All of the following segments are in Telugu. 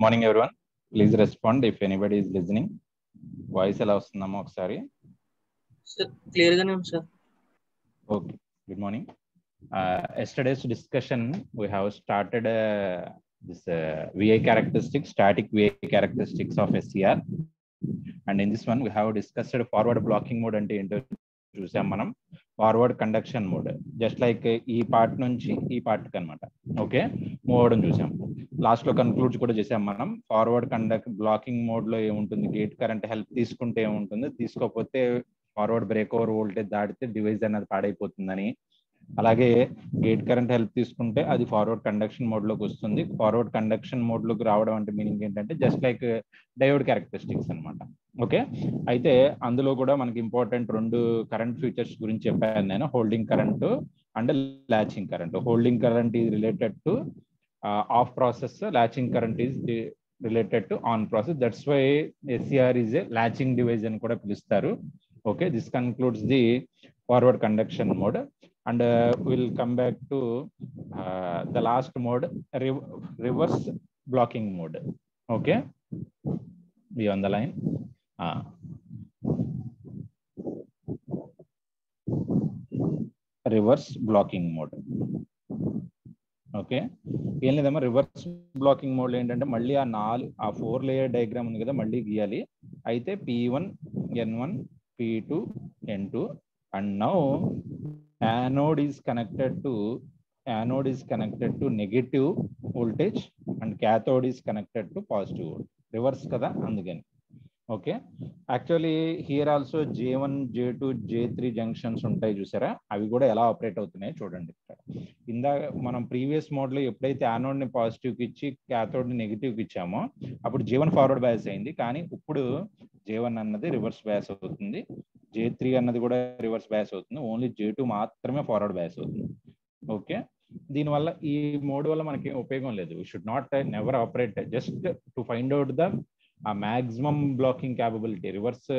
Morning everyone, please respond if anybody is listening. Voice ఎలా వస్తుందమ్మా ఒకసారి? సార్ క్లియర్ గానే ఉంది sir. Okay, good morning. Yesterday's discussion we have started this VI characteristics, static VI characteristics of SCR, and in this one we have discussed forward blocking mode ante ento చూసాం మనం. Forward conduction mode just like ఈ పార్ట్ నుంచి ఈ పార్ట్ కి అనమాట. ఓకే, మూవ్ అవడం చూసాం. లాస్ట్ లో కన్క్లూడ్ కూడా చేసాం మనం. ఫార్వర్డ్ బ్లాకింగ్ మోడ్ లో ఏముంటుంది, గేట్ కరెంట్ హెల్ప్ తీసుకుంటే ఏముంటుంది, తీసుకోకపోతే ఫార్వర్డ్ బ్రేక్ ఓవర్ వోల్టేజ్ దాటితే డివైస్ అనేది పాడైపోతుందని. అలాగే గేట్ కరెంట్ హెల్ప్ తీసుకుంటే అది ఫార్వర్డ్ కండక్షన్ మోడ్ లోకి వస్తుంది. ఫార్వర్డ్ కండక్షన్ మోడ్ లోకి రావడం అంటే మీనింగ్ ఏంటంటే జస్ట్ లైక్ డయోడ్ క్యారెక్టరిస్టిక్స్ అనమాట. ఓకే, అయితే అందులో కూడా మనకి ఇంపార్టెంట్ రెండు కరెంట్ ఫీచర్స్ గురించి చెప్పాను నేను, holding current and latching current. Holding current is related to off process, latching current is related to on process. That's why SCR is a latching device అని కూడా పిలుస్తారు. Okay, this concludes the forward conduction mode. And we'll come back to the last mode, reverse blocking mode. Okay, be on the line. Reverse blocking mode. Okay, ఏం లేదమ్మా, రివర్స్ బ్లాకింగ్ మోడ్ ఏంటంటే మళ్ళీ ఆ 4 లేయర్ డయాగ్రామ్ ఉంది కదా, మళ్ళీ గీయాలి. అయితే P1 N1 P2 N2 and now anode is connected to negative voltage and cathode is connected to positive voltage. Reverse kada andugani. Okay, actually here also J1 J2 J3 junctions ఉంటాయి చూసారా, అవి కూడా ఎలా ఆపరేట్ అవుతున్నాయి చూడండి. ఇందాక మనం ప్రీవియస్ మోడ్ లో ఎప్పుడైతే యానోడ్ ని పాజిటివ్ కి ఇచ్చి క్యాథోడ్ ని నెగిటివ్ కి ఇచ్చామో అప్పుడు J1 ఫార్వర్డ్ బయాస్ అయింది. కానీ ఇప్పుడు J1 అన్నది రివర్స్ బయాస్ అవుతుంది, J3 అన్నది కూడా రివర్స్ బయాస్ అవుతుంది, ఓన్లీ J2 మాత్రమే ఫార్వర్డ్ బయాస్ అవుతుంది. ఓకే, దీనివల్ల ఈ మోడ్ వల్ల మనకి ఉపయోగం లేదు. We should not never operate just to find out the maximum blocking capability. Reverse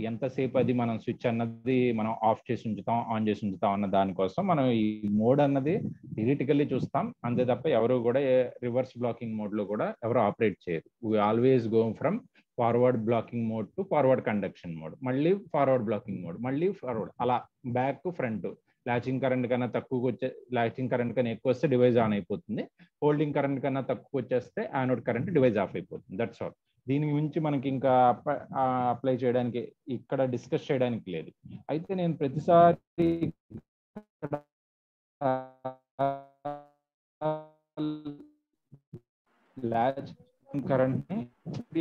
ఎంతసేపు అది మనం స్విచ్ అన్నది మనం ఆఫ్ చేసి ఉంచుతాం, ఆన్ చేసి ఉంచుతాం అన్న దానికోసం మనం ఈ మోడ్ అన్నది థియరిటికల్లీ చూస్తాం అంతే తప్ప ఎవరు కూడా రివర్స్ బ్లాకింగ్ మోడ్ లో కూడా ఎవరు ఆపరేట్ చేయరు. We always go from forward blocking mode to forward conduction mode, మళ్ళీ ఫార్వర్డ్ బ్లాకింగ్ మోడ్, మళ్ళీ ఫార్వర్డ్, అలా back to front. Latching current కన్నా తక్కువకి వచ్చే, లాచింగ్ కరెంట్ కన్నా ఎక్కువ వస్తే డివైస్ ఆన్ అయిపోతుంది, హోల్డింగ్ కరెంట్ కన్నా తక్కువ వచ్చేస్తే యానోడ్ కరెంట్ డివైస్ ఆఫ్ అయిపోతుంది. That's all. దీని మించి మనకి ఇంకా అప్లై చేయడానికి ఇక్కడ డిస్కస్ చేయడానికి లేదు. అయితే నేను ప్రతిసారి లాచింగ్ కరెంట్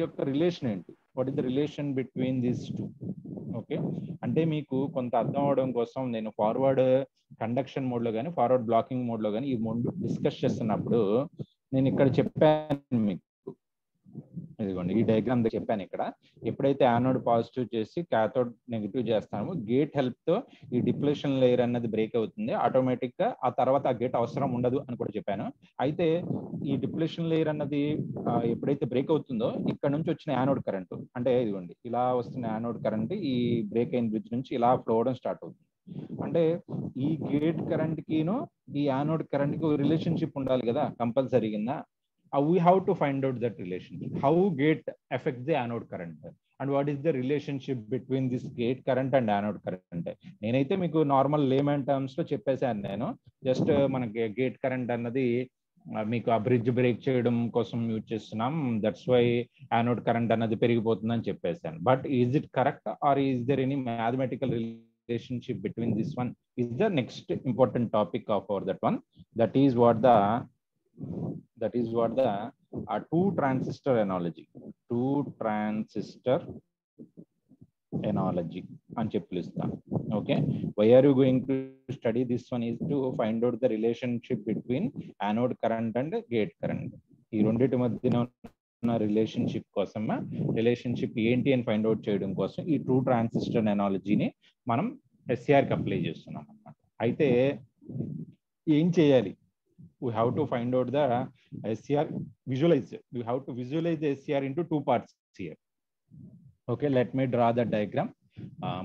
యొక్క రిలేషన్ ఏంటి, what is the relation between these two? Okay, అంటే మీకు కొంత అర్థం అవడం కోసం నేను ఫార్వర్డ్ కండక్షన్ మోడ్ లో కానీ ఫార్వర్డ్ బ్లాకింగ్ మోడ్ లో కానీ ఈ మోడ్ డిస్కస్ చేస్తున్నప్పుడు నేను ఇక్కడ చెప్పాను మీకు, ఇదిగోండి ఈ డయాగ్రామ్ చెప్పాను. ఇక్కడ ఎప్పుడైతే యానోడ్ పాజిటివ్ చేసి క్యాథోడ్ నెగిటివ్ చేస్తామో గేట్ హెల్ప్ తో ఈ డిప్లేషన్ లేయర్ అన్నది బ్రేక్ అవుతుంది ఆటోమేటిక్ గా. ఆ తర్వాత ఆ గేట్ అవసరం ఉండదు అని కూడా చెప్పాను. అయితే ఈ డిప్లేషన్ లేయర్ అన్నది ఎప్పుడైతే బ్రేక్ అవుతుందో ఇక్కడ నుంచి వచ్చిన యానోడ్ కరెంట్, అంటే ఇదిగోండి ఇలా వస్తున్న యానోడ్ కరెంట్ ఈ బ్రేక్ అయిన బ్రిడ్జ్ నుంచి ఇలా ఫ్లో అవడం స్టార్ట్ అవుతుంది. అంటే ఈ గేట్ కరెంట్ కిను ఈ యానోడ్ కరెంట్ కి రిలేషన్షిప్ ఉండాలి కదా కంపల్సరీగా. We have to find out that relationship, how gate affects the anode current and what is the relationship between this gate current and anode current. నేనైతే మీకు నార్మల్ లేమన్ టర్మ్స్ లో చెప్పేశాను. నేను జస్ట్ మనకి గేట్ కరెంట్ అన్నది మీకు ఆ బ్రిడ్జ్ బ్రేక్ చేయడం కోసం యూజ్ చేస్తున్నాం, దట్స్ వై యానోడ్ కరెంట్ అన్నది పెరిగిపోతుందని చెప్పేశాను. But is it correct or is there any mathematical relationship between this one is the next important topic of our that one. That is what the two transistor analogy అని చెప్పి పిలుస్తాను. Okay, why are you going to study this one is to find out the relationship between anode current and gate current. ఈ రెండింటి మధ్యన ఉన్న రిలేషన్షిప్ కోసం, రిలేషన్షిప్ ఏంటి అని ఫైండ్ అవుట్ చేయడం కోసం ఈ టూ ట్రాన్సిస్టర్ ఎనాలజీని మనం ఎస్సిఆర్ కి అప్లై చేస్తున్నాం అన్నమాట. అయితే ఏం చేయాలి? We have to find out the SCR, visualize it. We have to visualize the SCR into two parts here. Okay, let me draw the diagram.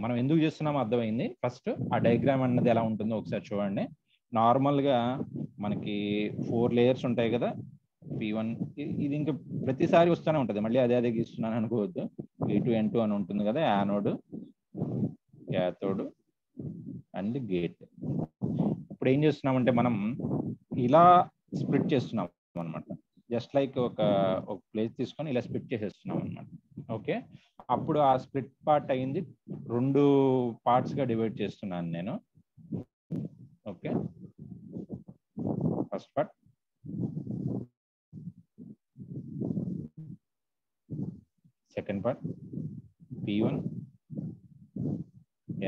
మనం ఎందుకు చేస్తున్నామో అర్థమైంది. ఫస్ట్ ఆ డయాగ్రామ్ అన్నది ఎలా ఉంటుందో ఒకసారి చూడండి. నార్మల్ గా మనకి 4 లేయర్స్ ఉంటాయి కదా, P1 ఇది ఇంకా ప్రతిసారి వస్తూనే ఉంటుంది, మళ్ళీ అదే గీస్తున్నాను అనుకోవద్దు. P2 N2 అని ఉంటుంది కదా, యానోడ్, క్యాథోడ్ అండ్ గేట్. ఇప్పుడు ఏం చేస్తున్నామంటే మనం ఇలా స్ప్లిట్ చేస్తున్నాం అనమాట. జస్ట్ లైక్ ఒక ప్లేస్ తీసుకొని ఇలా స్ప్లిట్ చేసేస్తున్నాం అనమాట. ఓకే, అప్పుడు ఆ స్ప్లిట్ పార్ట్ అయింది 2 పార్ట్స్గా డివైడ్ చేస్తున్నాను నేను. Okay, first part, second part, P1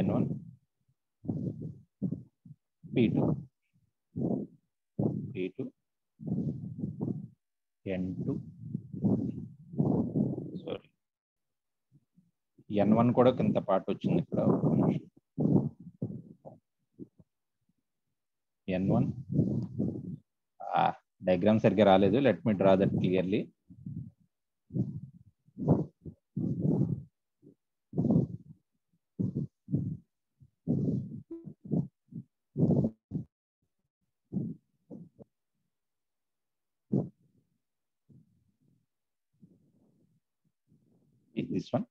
N1 P2 N2 sorry N1 కూడా కొంత పార్ట్ వచ్చింది ఇక్కడ. N1 డయాగ్రామ్ సరిగ్గా రాలేదు, let me draw that clearly. This one.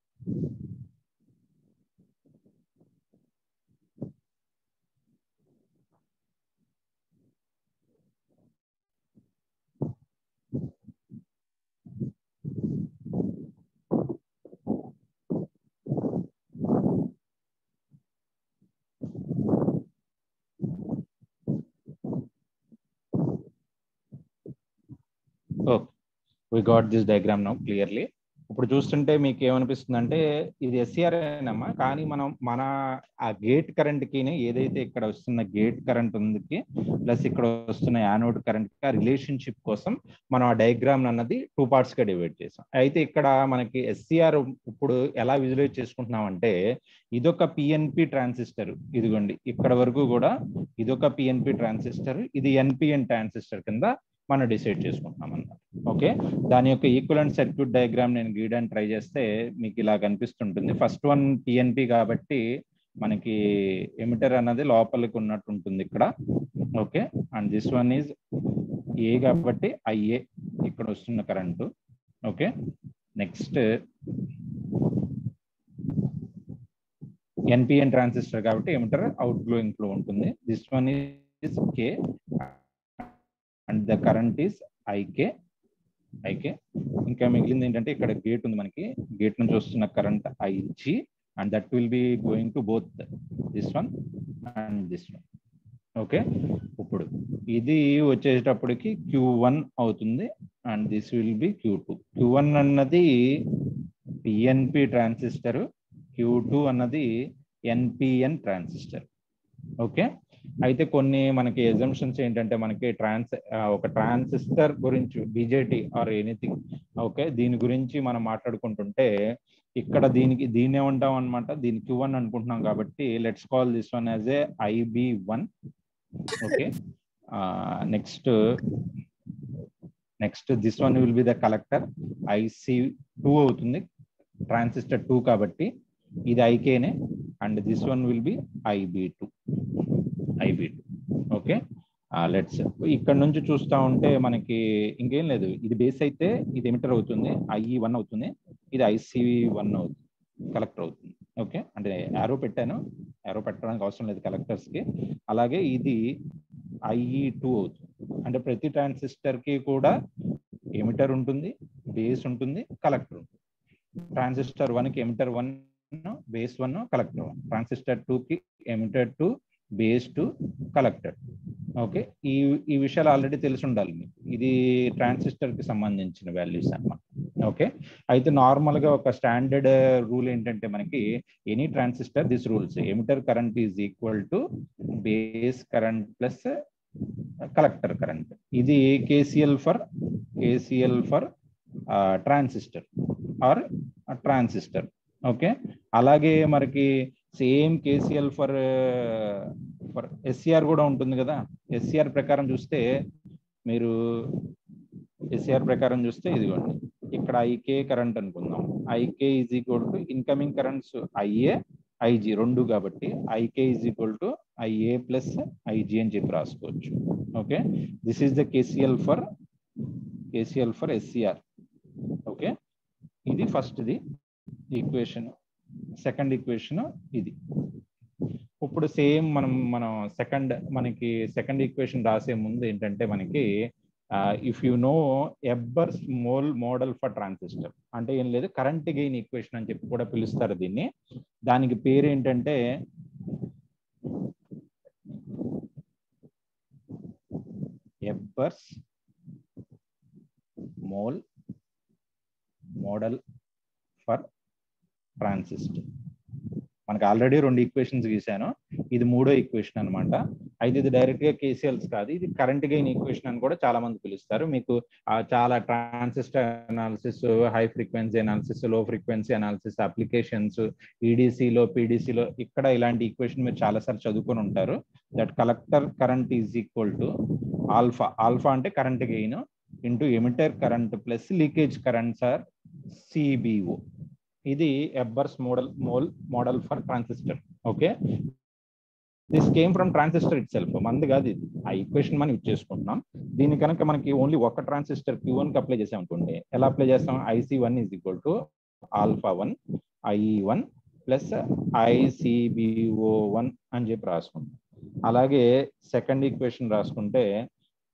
Oh, we got this diagram now clearly. ఇప్పుడు చూస్తుంటే మీకు ఏమనిపిస్తుంది అంటే ఇది SCR ఏనమ్మా, కానీ మనం మన ఆ గేట్ కరెంట్ కి ఏదైతే ఇక్కడ వస్తున్న గేట్ కరెంట్ ఉంది ప్లస్ ఇక్కడ వస్తున్న యానోడ్ కరెంట్ కి ఆ రిలేషన్షిప్ కోసం మనం ఆ డయాగ్రామ్ అన్నది 2 పార్ట్స్ గా డివైడ్ చేసాం. అయితే ఇక్కడ మనకి SCR ఇప్పుడు ఎలా విజువలైజ్ చేసుకుంటున్నాం అంటే ఇదొక PNP ట్రాన్సిస్టర్, ఇదిగోండి ఇక్కడ వరకు కూడా ఇదొక PNP ట్రాన్సిస్టర్, ఇది NPN ట్రాన్సిస్టర్ కింద మనం డిసైడ్ చేసుకుంటున్నాం అన్నమాట. ఓకే, దాని యొక్క ఈక్వలెంట్ సర్క్యూట్ డయాగ్రామ్ నేను గీయడానికి ట్రై చేస్తే మీకు ఇలా కనిపిస్తుంటుంది. ఫస్ట్ వన్ PNP కాబట్టి మనకి ఎమిటర్ అన్నది లోపలికి ఉన్నట్టు ఉంటుంది ఇక్కడ. Okay, and this one is a కాబట్టి IA ఇక్కడ వస్తున్న current. Okay, next NPN transistor కాబట్టి ఎమిటర్ అవుట్ గ్లోయింగ్ ఫ్లో ఉంటుంది. This one is K and the current is IK. ఇంకా మిగిలింది ఏంటంటే ఇక్కడ గేట్ ఉంది, మనకి గేట్ నుంచి వస్తున్న current IG and that will be going to both this one and this one. Okay, ఇప్పుడు ఇది వచ్చేటప్పటికి Q1 అవుతుంది and this will B Q2. Q1 అన్నది PNP ట్రాన్సిస్టర్, Q2 అన్నది NPN ట్రాన్సిస్టర్. ఓకే, అయితే కొన్ని మనకి ఎగ్జంప్షన్స్ ఏంటంటే మనకి ఒక ట్రాన్సిస్టర్ గురించి BJT ఆర్ ఎనీథింగ్, ఓకే, దీని గురించి మనం మాట్లాడుకుంటుంటే ఇక్కడ దీన్ని ఏమంటాం అనమాట, దీని Q1 అనుకుంటున్నాం కాబట్టి let's call this one as a IB1. Okay, next this one will be the collector, IC2 అవుతుంది, ట్రాన్సిస్టర్ 2 కాబట్టి ఇది IKనే and this one will be IB2. Okay, let's ఇక్కడ నుంచి చూస్తూ ఉంటే మనకి ఇంకేం లేదు, ఇది బేస్ అయితే ఇది ఎమిటర్ అవుతుంది, IE1 అవుతుంది, ఇది IC1 అవుతుంది, కలెక్టర్ అవుతుంది. ఓకే, అంటే యారో పెట్టడానికి అవసరం లేదు కలెక్టర్స్ కి. అలాగే ఇది IE2 అవుతుంది, అంటే ప్రతి ట్రాన్సిస్టర్ కి కూడా ఎమిటర్ ఉంటుంది, బేస్ ఉంటుంది, కలెక్టర్ ఉంటుంది. ట్రాన్సిస్టర్ 1 కి ఎమిటర్ 1, బేస్ 1, కలెక్టర్ 1. ట్రాన్సిస్టర్ 2 కి ఎమిటర్ 2, బేస్ 2, కలెక్టర్. ఓకే, ఈ విషయాలు ఆల్రెడీ తెలిసి ఉండాలి మీకు. ఇది ట్రాన్సిస్టర్ కి సంబంధించిన వాల్యూస్ అన్నమాట. ఓకే, అయితే నార్మల్ గా ఒక స్టాండర్డ్ రూల్ ఏంటంటే మనకి any transistor this rules, emitter current is equal to base current plus collector current. ఇది KCL for transistor or transistor. Okay, అలాగే మనకి సేమ్ KCL ఫర్ SCR కూడా ఉంటుంది కదా. SCR ప్రకారం చూస్తే ఇదిగోండి ఇక్కడ IK కరెంట్ అనుకుందాం. IK is equal to incoming currents IA IG రెండు కాబట్టి IK is equal to IA plus IG అని చెప్పి రాసుకోవచ్చు. Okay, this is the KCL for KCl for SCr. Okay, ఇది ఫస్ట్ది ఈక్వేషన్. సెకండ్ ఈక్వేషన్ ఇది. ఇప్పుడు సేమ్ మనం మనకి సెకండ్ ఈక్వేషన్ రాసే ముందు ఏంటంటే మనకి if you know Ebers model for transistor అంటే ఏం లేదు, కరెంట్ గెయిన్ ఈక్వేషన్ అని చెప్పి కూడా పిలుస్తారు దీన్ని. దానికి పేరు ఏంటంటే ఎబ్బర్స్ మోడల్ ఫర్ ట్రాన్సిస్టర్. మనకు ఆల్రెడీ 2 ఈక్వేషన్స్ గీసాను, ఇది 3వ ఈక్వేషన్ అనమాట. అయితే ఇది డైరెక్ట్ గా కేసీఎల్స్ కాదు, ఇది కరెంట్ గెయిన్ ఈక్వేషన్ అని కూడా చాలా మంది పిలుస్తారు. మీకు చాలా transistor analysis, high frequency analysis, low frequency analysis applications, ఈడీసీలో పీడీసీలో ఇక్కడ ఇలాంటి ఈక్వేషన్ మీరు చాలాసార్లు చదువుకొని ఉంటారు. That collector current is equal to alpha అంటే current gain into emitter current plus leakage currents or CBO. ఇది Ebers model for transistor. Okay, this came from transistor itself, మంది కాదు ఇది. ఆ ఈక్వేషన్ మనం యూజ్ చేసుకుంటున్నాం. దీని కనుక మనకి ఓన్లీ ఒక ట్రాన్సిస్టర్ Q1 కి అప్లై చేసాం అనుకోండి, ఎలా అప్లై చేస్తాం? IC1 is equal to α1 IE1 plus ICBO1 అని చెప్పి రాసుకుంటాం. అలాగే సెకండ్ ఈక్వేషన్ రాసుకుంటే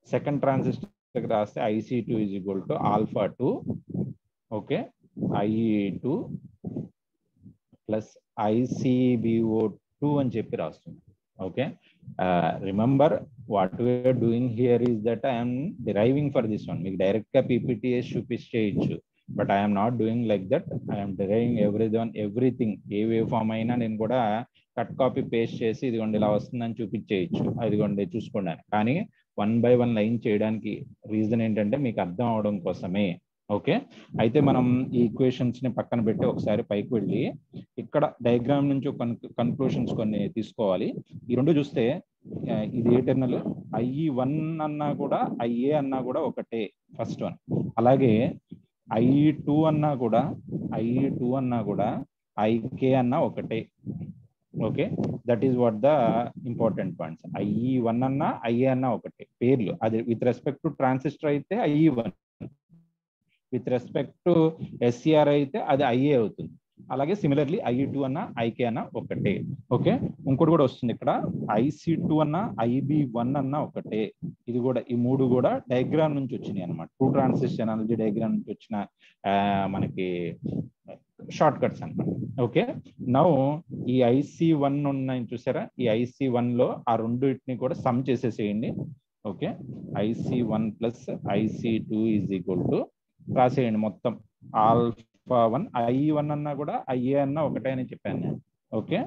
సెకండ్ ట్రాన్సిస్టర్ రాస్తే IC2 is equal to α2 okay IE2 plus ICBO2 అని చెప్పి రాస్తుంది. Okay, remember what we're doing here is that I'm deriving for this one. మీకు డైరెక్ట్ గా PPTS చూపించేయచ్చు, but I'm not doing like that. I'm deriving everything. ఏ వేవ్ ఫామ్ అయినా నేను కూడా కట్ కాపీ పేస్ట్ చేసి ఇదిగోండి ఇలా వస్తుందని చూపించేయచ్చు, ఇదిగోండి చూసుకోండి. కానీ 1 by 1 లైన్ చేయడానికి రీజన్ ఏంటంటే మీకు అర్థం అవడం కోసమే. ఓకే, అయితే మనం ఈ ఈక్వేషన్స్ ని పక్కన పెట్టి ఒకసారి పైకి వెళ్ళి ఇక్కడ డయాగ్రామ్ నుంచి కన్క్లూషన్స్ కొన్ని తీసుకోవాలి. ఈ రెండు చూస్తే ఇది ఏటర్నల్ IE1 అన్నా కూడా IA అన్నా కూడా ఒకటే ఫస్ట్ వన్. అలాగే IE2 అన్నా కూడా IK అన్నా ఒకటే. Okay, that is what the important points. IE1 అన్నా IA అన్నా ఒకటే పేర్లు. అది విత్ రెస్పెక్ట్ టు ట్రాన్సిస్టర్ అయితే IE1, with respect to SCR అయితే అది IA అవుతుంది. అలాగే సిమిలర్లీ IE2 అన్న IK అన్న ఒకటే. ఓకే, ఇంకోటి కూడా వస్తుంది ఇక్కడ, IC2 అన్న IB1 అన్న ఒకటే. ఇది కూడా ఈ మూడు కూడా డయాగ్రామ్ నుంచి వచ్చినాయి అనమాట. టూ ట్రాన్సిస్టర్ ఎనాలజీ డయాగ్రామ్ నుంచి వచ్చిన మనకి షార్ట్ కట్స్ అనమాట. ఓకే, నౌ ఈ IC1 ఉన్నాయి చూసారా, ఈ IC1 లో ఆ రెండింటిని కూడా సమ్ చేసేసేయండి. Okay, IC1 plus IC2 is equal to రాసేయండి మొత్తం α1 IE1 అన్నా కూడా IA అన్నా ఒకటే అని చెప్పాను నేను. Okay,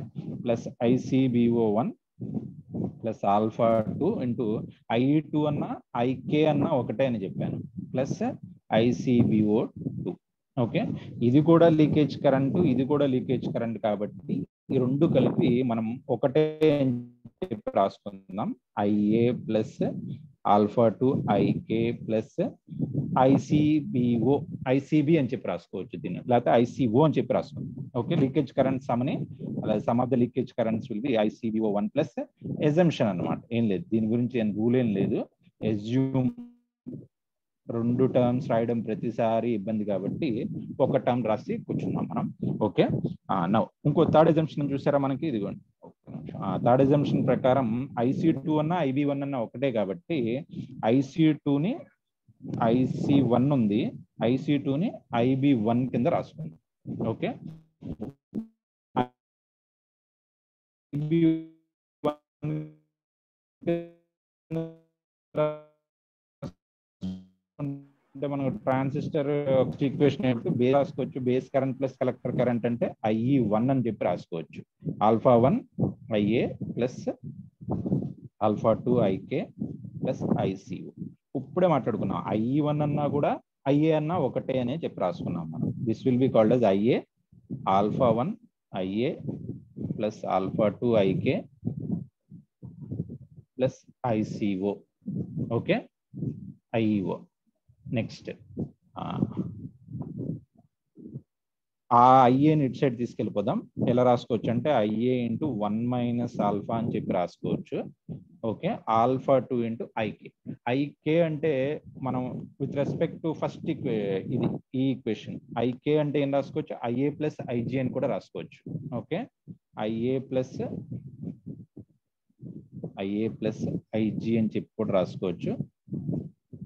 plus ICBO1 plus α2 into IE2 అన్నా IK అన్నా ఒకటే అని చెప్పాను, ప్లస్ ICBO2. ఓకే, ఇది కూడా లీకేజ్ కరెంటు, ఇది కూడా లీకేజ్ కరెంట్ కాబట్టి ఈ రెండు కలిపి మనం ఒకటే రాసుకుందాం. IA plus α2 IK plus ICB అని చెప్పి రాసుకోవచ్చు దీన్ని, లేకపోతే ICO అని చెప్పి రాసుకోండి. ఓకే, లీకేజ్ కరెంట్ సమ్ అని, అలాగే some of the leakage currents will be ICBO1 plus assumption అనమాట. ఏం లేదు దీని గురించి రూల్ ఏం లేదు. ఎస్యూమ్ రెండు టర్మ్స్ రాయడం ప్రతిసారి ఇబ్బంది కాబట్టి ఒక టర్మ్ రాసి కూర్చున్నాం మనం. ఓకే, నౌ ఇంకో థర్డ్ ఎజంప్షన్ చూసారా మనకి, ఇదిగోండి థర్డ్ ఎజంప్షన్ ప్రకారం IC2 అన్న IB1 అన్న ఒకటే కాబట్టి IC2ని IC1 ఉంది, IC2ని IB1 కింద రాసుకుంది. ఓకే, అంటే మనం ట్రాన్సిస్టర్ ఈక్వేషన్ బేస్ రాసుకోవచ్చు. Base current plus collector current అంటే IE1 అని చెప్పి రాసుకోవచ్చు. α1 IA plus α2 IK plus ICO. ఇప్పుడే మాట్లాడుకున్నాం IE1 అన్నా కూడా IA అన్నా ఒకటే అనే చెప్పి రాసుకున్నాం మనం. This will be called as IA α1 IA plus α2 IK plus ICO. Okay, IEO. Next ఆ IAని ఇటు సైడ్ తీసుకెళ్ళిపోదాం. ఎలా రాసుకోవచ్చు అంటే IA ఇంటూ 1 మైనస్ ఆల్ఫా అని చెప్పి రాసుకోవచ్చు. Okay, alpha 2 into IK. IK అంటే మనం విత్ రెస్పెక్ట్ టు ఫస్ట్ ఇది ఈ ఈక్వేషన్, ఐకే అంటే ఏం రాసుకోవచ్చు, ఐఏ ప్లస్ ఐజీ అని కూడా రాసుకోవచ్చు. ఓకే, ఐఏ ప్లస్ ఐజీ అని చెప్పి కూడా రాసుకోవచ్చు,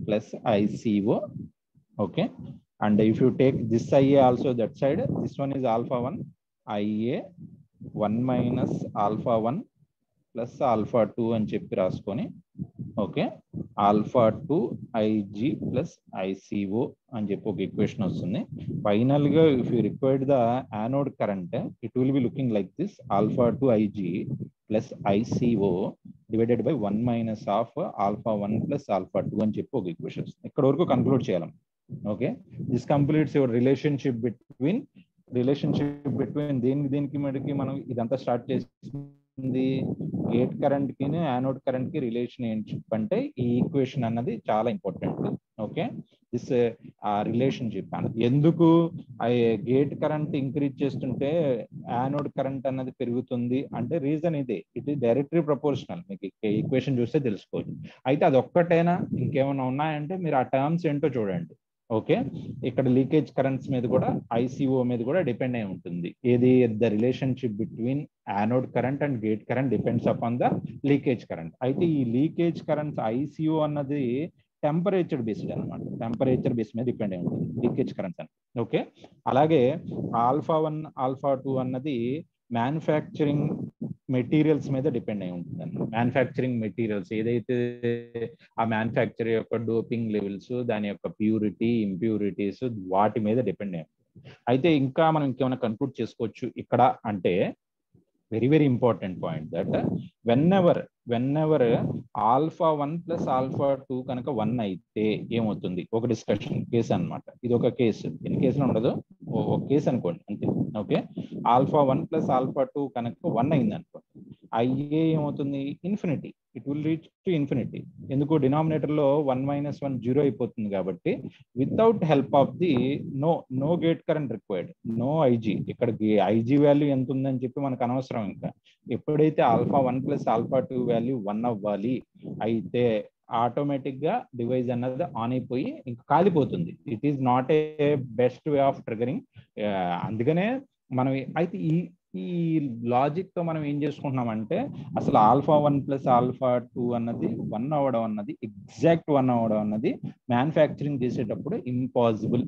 plus ICO. Okay, and if you take this IA also that side, this one is alpha 1 IA 1 minus alpha 1 plus alpha 2 అని చెప్పి రాసుకొని, okay, alpha 2 IG plus ICO అని చెప్పి ఒక ఈక్వేషన్ వస్తుంది. ఫైనల్ గా if you required the anode current, it will be looking like this, alpha 2 IG plus ICO divided by 1 minus of alpha 1 plus alpha 2 అని చెప్పి ఒక ఈక్వేషన్ వస్తుంది. ఇక్కడ వరకు కన్క్లూడ్ చేయాలి. Okay, this completes your relationship between దేనికి మడికి మనం ఇదంతా స్టార్ట్ చేసింది, గేట్ కరెంట్ కి యానోడ్ కరెంట్ కి రిలేషన్ ఏంటి అంటే ఈ ఈక్వేషన్ అన్నది చాలా ఇంపార్టెంట్. ఓకే, దిస్ రిలేషన్షిప్ అన్నది ఎందుకు గేట్ కరెంట్ ఇంక్రీజ్ చేస్తుంటే యానోడ్ కరెంట్ అన్నది పెరుగుతుంది అంటే రీజన్ ఇదే, ఇట్ ఈస్ డైరెక్ట్లీ ప్రపోర్షనల్. మీకు ఈక్వేషన్ చూస్తే తెలుసుకోవచ్చు. అయితే అది ఒక్కటేనా, ఇంకేమైనా ఉన్నాయంటే మీరు ఆ టర్మ్స్ ఏంటో చూడండి. ఓకే, ఇక్కడ లీకేజ్ కరెంట్స్ మీద కూడా ఐసిఓ మీద కూడా డిపెండ్ అయి ఉంటుంది. ఏది, the relationship between anode current and gate current depends upon the leakage current. అయితే ఈ లీకేజ్ కరెంట్స్ ఐసిఓ అన్నది టెంపరేచర్ బేస్డ్ అనమాట, టెంపరేచర్ బేస్ మీద డిపెండ్ అయి ఉంటుంది లీకేజ్ కరెంట్స్ అని. ఓకే, అలాగే ఆల్ఫా 1 ఆల్ఫా 2 అన్నది మ్యానుఫ్యాక్చరింగ్ మెటీరియల్స్ మీద డిపెండ్ అయి ఉంటుంది అన్నమాట. మ్యానుఫ్యాక్చరింగ్ మెటీరియల్స్ ఏదైతే ఆ మ్యానుఫ్యాక్చర్ యొక్క డోపింగ్ లెవెల్స్, దాని యొక్క ప్యూరిటీ, ఇంప్యూరిటీస్, వాటి మీద డిపెండ్ అయి ఉంటుంది. అయితే ఇంకా మనం ఇంకేమైనా కన్క్లూడ్ చేసుకోవచ్చు ఇక్కడ అంటే, very very important point that when ever alpha 1 plus alpha 2 కనుక 1 అయితే ఏమవుతుంది, ఒక డిస్కషన్ కేసు అనమాట. ఇది ఒక కేసు, ఎన్ని కేసులు ఉండదు, ఒక కేసు అనుకోండి అంతే. ఓకే, ఆల్ఫా 1 ప్లస్ ఆల్ఫా 2 కనుక 1 అయింది అనుకోండి, ఐఏ ఏమవుతుంది, infinity, it will reach to infinity. ఎందుకు, డినామినేటర్ లో 1 మైనస్ 1 జీరో అయిపోతుంది కాబట్టి without help of the no gate current required, no IG. ఇక్కడ ఐజీ వాల్యూ ఎంత ఉందని చెప్పి మనకు అనవసరం. ఇంకా ఎప్పుడైతే ఆల్ఫా 1 ప్లస్ ఆల్ఫా 2 వాల్యూ 1 అవ్వాలి అయితే ఆటోమేటిక్ గా డివైస్ అన్నది ఆన్ అయిపోయి ఇంకా కాలిపోతుంది. It is not a best way of triggering. అందుకనే మనం అయితే ఈ లాజిక్ తో మనం ఏం చేసుకుంటున్నామంటే, అసలు ఆల్ఫా 1 ప్లస్ ఆల్ఫా 2 అన్నది 1 అవ్వడం అన్నది, ఎగ్జాక్ట్ 1 అవ్వడం అన్నది మ్యానుఫ్యాక్చరింగ్ చేసేటప్పుడు ఇంపాసిబుల్.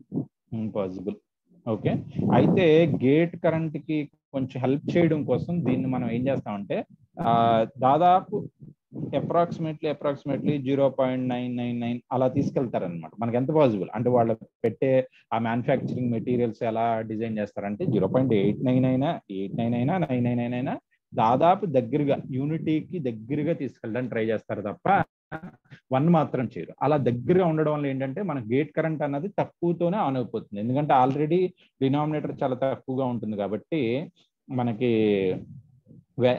ఓకే, అయితే గేట్ కరెంట్ కి కొంచెం హెల్ప్ చేయడం కోసం దీన్ని మనం ఏం చేస్తామంటే దాదాపు అప్రాక్సిమేట్లీ 0.999 అలా తీసుకెళ్తారనమాట. మనకి ఎంత పాసిబుల్ అంటే వాళ్ళు పెట్టే ఆ మ్యానుఫ్యాక్చరింగ్ మెటీరియల్స్ ఎలా డిజైన్ చేస్తారంటే 0.89 అయినా 89 అయినా 99 అయినా దాదాపు దగ్గరగా యూనిటీకి దగ్గరగా తీసుకెళ్ళడానికి ట్రై చేస్తారు తప్ప 1 మాత్రం చేయరు. అలా దగ్గరగా ఉండడం వల్ల ఏంటంటే మన గేట్ కరెంట్ అన్నది తక్కువతోనే ఆన్ అయిపోతుంది. ఎందుకంటే ఆల్రెడీ డినామినేటర్ చాలా తక్కువగా ఉంటుంది కాబట్టి మనకి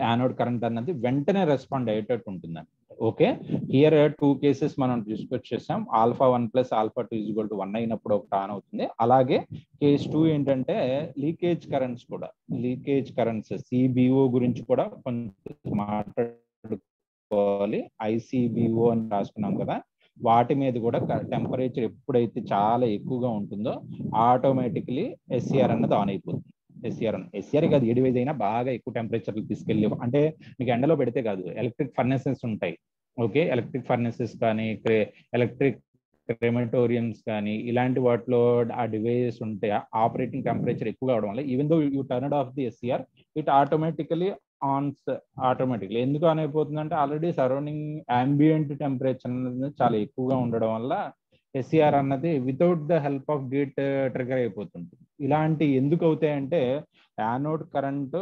యానోడ్ కరెంట్ అన్నది వెంటనే రెస్పాండ్ అయ్యేటట్టు ఉంటుంది. ఓకే, హియర్ 2 కేసెస్ మనం డిస్కస్ చేసాం. Alpha 1 plus alpha 2 equal to 1 అయినప్పుడు ఒకటి ఆన్ అవుతుంది. అలాగే కేస్ 2 ఏంటంటే లీకేజ్ కరెంట్స్ సిబిఓ గురించి కూడా కొంచెం మాట్లాడుకోవాలి. ఐసిబిఓ అని రాసుకున్నాం కదా, వాటి మీద కూడా టెంపరేచర్ ఎప్పుడైతే చాలా ఎక్కువగా ఉంటుందో ఆటోమేటిక్లీ ఎస్సిఆర్ అన్నది ఆన్ అయిపోతుంది. ఎస్సిఆర్ కాదు, ఏ డివైస్ అయినా బాగా ఎక్కువ టెంపరేచర్ తీసుకెళ్ళి, అంటే మీకు ఎండలో పెడితే కాదు, ఎలక్ట్రిక్ ఫర్నెసెస్ ఉంటాయి. ఓకే, ఎలక్ట్రిక్ ఫర్నెసెస్ కానీ ఎలక్ట్రిక్ క్రెమటోరియంస్ కానీ ఇలాంటి వాటిలో ఆ డివైజెస్ ఉంటే ఆపరేటింగ్ టెంపరేచర్ ఎక్కువగా అవడం వల్ల even though you turn off the SCR, it automatically ఎందుకు ఆన్ అయిపోతుంది అంటే ఆల్రెడీ సరౌండింగ్ అంబియంట్ టెంపరేచర్ అనేది చాలా ఎక్కువగా ఉండడం వల్ల ఎస్సిఆర్ అన్నది without the help of gate trigger అయిపోతుంది. ఇలాంటి ఎందుకు అవుతాయంటే anode current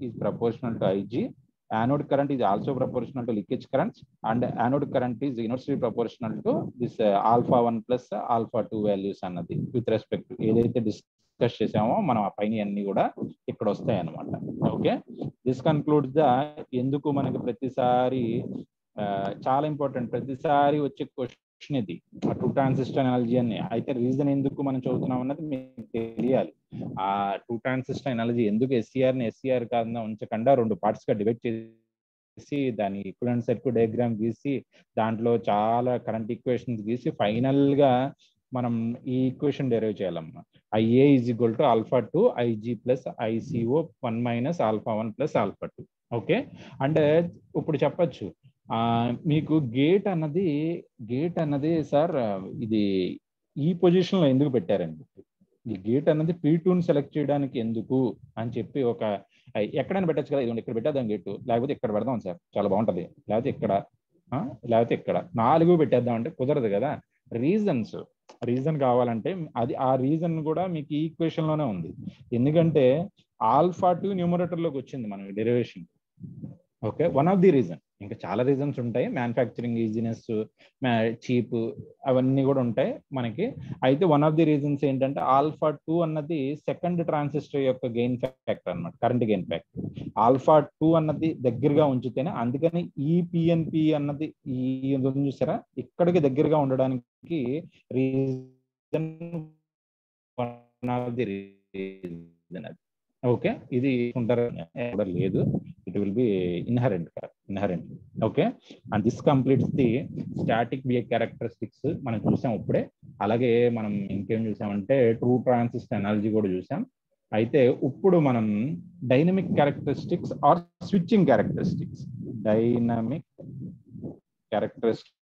is proportional to IG, anode current is also proportional to leakage currents, and anode current is inversely proportional to this alpha 1 plus alpha 2 values అన్నది విత్ రెస్పెక్ట్ ఏదైతే డిస్కస్ చేసామో మనం ఆ పైన అన్ని కూడా ఇక్కడ వస్తాయి అన్నమాట. ఓకే, దిస్ కన్క్లూడ్స్ ద ఎందుకు మనకి ప్రతిసారి చాలా ఇంపార్టెంట్, ప్రతిసారి వచ్చే క్వశ్చన్ ఇది 2 ట్రాన్సిస్టర్ ఎనాలజీ అని. అయితే రీజన్ ఎందుకు మనం చదువుతున్నాం అన్నది మీకు తెలియాలి. ఆ 2 ట్రాన్సిస్టర్ ఎనాలజీ ఎందుకు ఎస్సిఆర్ ని ఎస్సిఆర్ కాకుండా ఉంచకుండా 2 పార్ట్స్ గా డివైడ్ చేసి చేసి దాని ఈక్వివలెంట్ సర్క్యూట్ డయాగ్రామ్ గీసి దాంట్లో చాలా కరెంట్ ఈక్వేషన్స్ గీసి ఫైనల్ గా మనం ఈ ఈక్వేషన్ డెరైవ్ చేయాలమ్మా. IA is equal to α2 IG plus ICO 1 - α1 plus α2. Okay, అంటే ఇప్పుడు చెప్పచ్చు మీకు గేట్ అన్నది సార్ ఇది ఈ పొజిషన్ లో ఎందుకు పెట్టారండి, ఈ గేట్ అన్నది P2ని సెలెక్ట్ చేయడానికి ఎందుకు అని చెప్పి ఒక ఎక్కడైనా పెట్టచ్చు కదా, ఇదిగోండి ఇక్కడ పెట్టేద్దాం గేటు, లేకపోతే ఇక్కడ పెడదాం సార్ చాలా బాగుంటది, లేకపోతే ఇక్కడ లేకపోతే ఇక్కడ 4 పెట్టేద్దాం అంటే కుదరదు కదా. రీజన్ కావాలంటే అది ఆ రీజన్ కూడా మీకు ఈ ఈక్వేషన్ లోనే ఉంది. ఎందుకంటే α2 న్యూమరేటర్ లోకి వచ్చింది మనకి derivation. Okay, one of the reason, ఇంకా చాలా రీజన్స్ ఉంటాయి, మ్యానుఫ్యాక్చరింగ్ ఈజీనెస్, చీప్, అవన్నీ కూడా ఉంటాయి మనకి. అయితే వన్ ఆఫ్ ది రీజన్స్ ఏంటంటే α2 అన్నది సెకండ్ ట్రాన్సిస్టర్ యొక్క గెయిన్ ఫ్యాక్టర్ అనమాట, కరెంట్ గెయిన్ ఫ్యాక్టర్. α2 అన్నది దగ్గరగా ఉంచితేనే, అందుకని ఈ పిఎన్పి అన్నది ఈ చూసారా ఇక్కడికి దగ్గరగా ఉండడానికి reason, one of the reason అది. ఓకే, ఇది ఉంటారు లేదు, it will B inherent. Okay, and this completes the static behaviour characteristics మనం చూసాం ఇప్పుడే. అలాగే మనం ఇంకేం చూసామంటే ట్రూ ట్రాన్సిస్టర్ ఎనర్జీ కూడా చూసాం. అయితే ఇప్పుడు మనం dynamic characteristics or switching characteristics, dynamic characteristics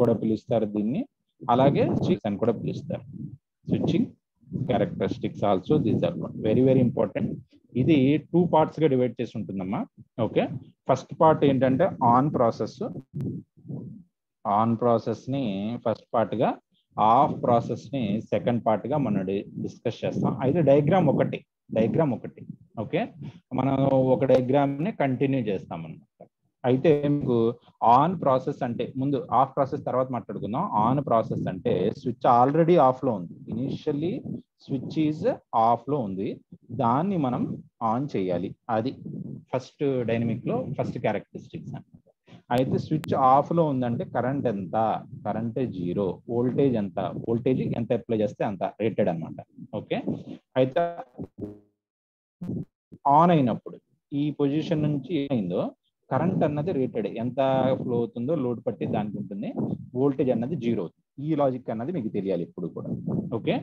కూడా పిలుస్తారు దీన్ని, అలాగే స్విచ్ అని కూడా పిలుస్తారు. Switching characteristics also these are very very important. ఇది 2 parts గా డివైడ్ చేసి ఉంటుందమ్మా. ఓకే, ఫస్ట్ పార్ట్ ఏంటంటే ఆన్ ప్రాసెస్ ని ఫస్ట్ పార్ట్ గా, ఆఫ్ ప్రాసెస్ ని సెకండ్ పార్ట్ గా మనం డిస్కస్ చేస్తాం. అయితే డయాగ్రామ్ ఒకటి. ఓకే, మనం ఒక డయాగ్రామ్ ని కంటిన్యూ చేస్తాం అన్నమాట. అయితే మీకు ఆన్ ప్రాసెస్ అంటే ముందు, ఆఫ్ ప్రాసెస్ తర్వాత మాట్లాడుకుందాం. ఆన్ ప్రాసెస్ అంటే స్విచ్ ఆల్రెడీ ఆఫ్ లో ఉంది, ఇనిషియల్లీ స్విచ్ ఈజ్ ఆఫ్ లో ఉంది, దాన్ని మనం ఆన్ చేయాలి. అది ఫస్ట్ డైనమిక్ లో ఫస్ట్ క్యారెక్టరిస్టిక్స్ అన్నమాట. అయితే స్విచ్ ఆఫ్ లో ఉందంటే కరెంట్ ఎంత, కరెంట్ 0, వోల్టేజ్ ఎంత అప్లై చేస్తే అంత రేటెడ్ అన్నమాట. ఓకే, అయితే ఆన్ అయినప్పుడు ఈ పొజిషన్ నుంచి ఏమైందో కరెంట్ అన్నది రేటెడ్, ఎంత ఫ్లో అవుతుందో లోడ్ పట్టి దానికి ఉంటుంది, వోల్టేజ్ అన్నది 0 అవుతుంది. ఈ లాజిక్ అన్నది మీకు తెలియాలి ఇప్పుడు కూడా. ఓకే,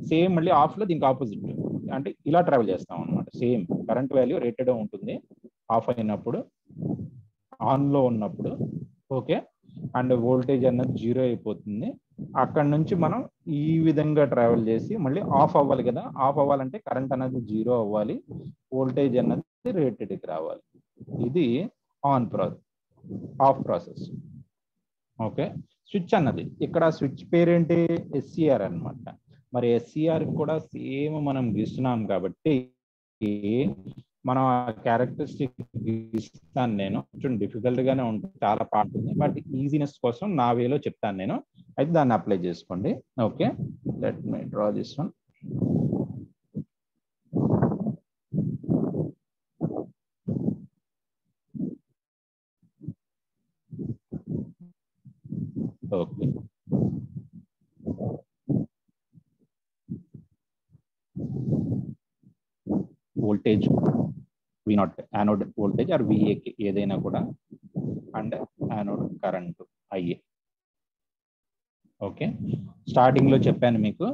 సేమ్ మళ్ళీ ఆఫ్ లో దీనికి ఆపోజిట్, అంటే ఇలా ట్రావెల్ చేస్తాం అనమాట. సేమ్ కరెంట్ వాల్యూ రేటెడ్ ఉంటుంది ఆఫ్ అయినప్పుడు, ఆన్ లో ఉన్నప్పుడు. ఓకే, అండ్ వోల్టేజ్ అన్నది 0 అయిపోతుంది. అక్కడ నుంచి మనం ఈ విధంగా ట్రావెల్ చేసి మళ్ళీ ఆఫ్ అవ్వాలి కదా, ఆఫ్ అవ్వాలంటే కరెంట్ అన్నది 0 అవ్వాలి, వోల్టేజ్ అన్నది రేటెడ్కి రావాలి. ఇది ఆఫ్ ప్రాసెస్. ఓకే, స్విచ్ అన్నది ఇక్కడ స్విచ్ పేరేంటి, SCR అన్నమాట. మరి SCR కూడా సేమ్ మనం గీస్తున్నాం కాబట్టి మనం ఆ క్యారెక్టరిస్టిక్ గీస్తాను నేను. కొంచెం డిఫికల్ట్ గానే ఉంటుంది, చాలా పార్ట్ ఉంది, బట్ ఈజీనెస్ కోసం నా వేలో చెప్తాను నేను. అయితే దాన్ని అప్లై చేసుకోండి. Okay, let me draw this one. Okay, voltage V0, anode voltage or VA ఏదైనా కూడా, and anode current IA. Okay, starting లో చెప్పాను మీకు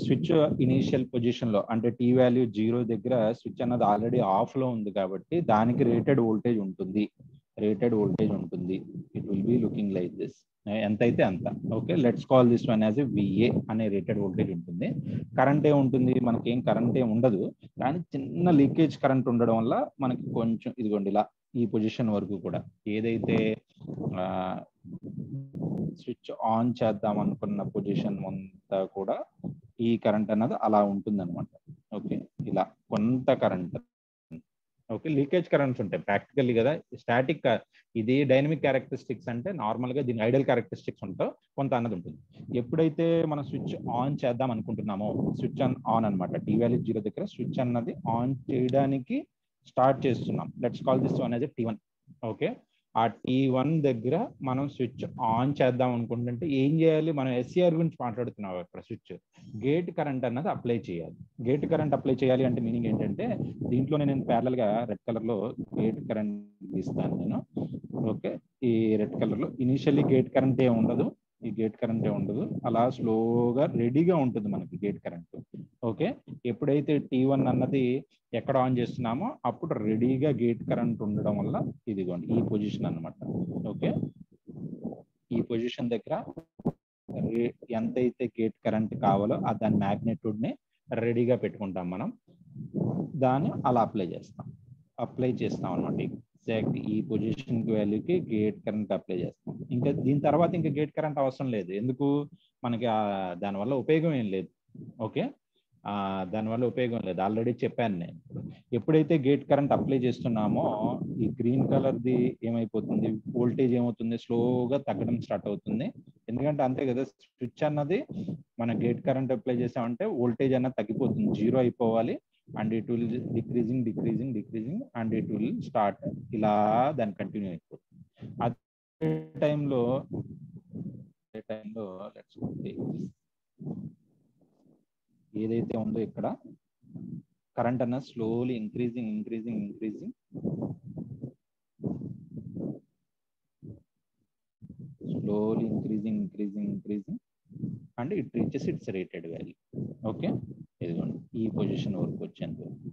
స్విచ్ ఇనీషియల్ పొజిషన్ లో అంటే T వాల్యూ 0 దగ్గర స్విచ్ అన్నది ఆల్రెడీ ఆఫ్ లో ఉంది కాబట్టి దానికి రేటెడ్ వోల్టేజ్ ఉంటుంది. It will be looking like this, ఎంత అయితే అంత. Okay, let's call this one as VA అనే రేటెడ్ వోల్టేజ్ ఉంటుంది. కరెంట్ ఉంటుంది, మనకేం కరెంట్ ఏం ఉండదు, కానీ చిన్న లీకేజ్ కరెంట్ ఉండడం వల్ల మనకి కొంచెం ఇదిగోండి ఇలా ఈ పొజిషన్ వరకు కూడా ఏదైతే స్విచ్ ఆన్ చేద్దాం అనుకున్న పొజిషన్ అంతా కూడా ఈ కరెంట్ అన్నది అలా ఉంటుంది అనమాట. ఓకే, ఇలా కొంత కరెంట్. ఓకే, లీకేజ్ కరెంట్స్ ఉంటాయి ప్రాక్టికల్లీ కదా. స్టాటిక్ ఇది డైనమిక్ క్యారెక్టరిస్టిక్స్ అంటే నార్మల్ గా దీని ఐడియల్ క్యారెక్టరిస్టిక్స్ ఉంటాయి, కొంత అన్నది ఉంటుంది. ఎప్పుడైతే మనం స్విచ్ ఆన్ చేద్దాం అనుకుంటున్నామో, స్విచ్ ఆన్ అనమాట, T వాల్యూ 0 దగ్గర స్విచ్ అన్నది ఆన్ చేయడానికి స్టార్ట్ చేస్తున్నాం. Let's call this one as T1. Okay, ఆ T1 దగ్గర మనం స్విచ్ ఆన్ చేద్దాం అనుకుంటుంటే ఏం చేయాలి? మనం ఎస్సీఆర్ గురించి మాట్లాడుతున్నాం అక్కడ. స్విచ్ గేట్ కరెంట్ అన్నది అప్లై చేయాలి. గేట్ కరెంట్ అప్లై చేయాలి అంటే మీనింగ్ ఏంటంటే, దీంట్లోనే నేను ప్యారలల్ గా రెడ్ కలర్ లో గేట్ కరెంట్ గీస్తాను నేను. ఓకే, ఈ రెడ్ కలర్ లో ఇనిషియల్లీ గేట్ కరెంట్ ఏ ఉండదు, ఈ గేట్ కరెంట్ ఏ ఉండదు, అలా స్లోగా రెడీగా ఉంటుంది మనకి గేట్ కరెంట్. ఓకే, ఎప్పుడైతే T1 అన్నది ఎక్కడ ఆన్ చేస్తున్నామో అప్పుడు రెడీగా గేట్ కరెంట్ ఉండడం వల్ల ఇదిగోండి ఈ పొజిషన్ అన్నమాట. ఓకే, ఈ పొజిషన్ దగ్గర ఎంతైతే గేట్ కరెంట్ కావాలో దాని మ్యాగ్నిట్యూడ్ ని రెడీగా పెట్టుకుంటాం మనం. దాన్ని అలా అప్లై చేస్తాం అనమాట. ఎగ్జాక్ట్ ఈ పొజిషన్ వాల్యూకి గేట్ కరెంట్ అప్లై చేస్తాం. ఇంకా దీని తర్వాత ఇంకా గేట్ కరెంట్ అవసరం లేదు. ఎందుకు? మనకి దానివల్ల ఉపయోగం ఏం లేదు. ఓకే, దానివల్ల ఉపయోగం లేదు, ఆల్రెడీ చెప్పాను నేను. ఎప్పుడైతే గేట్ కరెంట్ అప్లై చేస్తున్నామో ఈ గ్రీన్ కలర్ది ఏమైపోతుంది, వోల్టేజ్ ఏమవుతుంది, స్లోగా తగ్గడం స్టార్ట్ అవుతుంది. ఎందుకంటే అంతే కదా, స్విచ్ అన్నది మన గేట్ కరెంట్ అప్లై చేసామంటే వోల్టేజ్ అన్నది తగ్గిపోతుంది, జీరో అయిపోవాలి. And it will decreasing and it will start ఇలా దాన్ని కంటిన్యూ అయిపోతుంది. అదే టైంలో లెట్స్ ఏదైతే ఉందో ఇక్కడ కరెంట్ అన్న slowly increasing and it reaches it's rated value. Okay, ఇదిగోండి ఈ పొజిషన్ వరకు వచ్చేంత వరకు.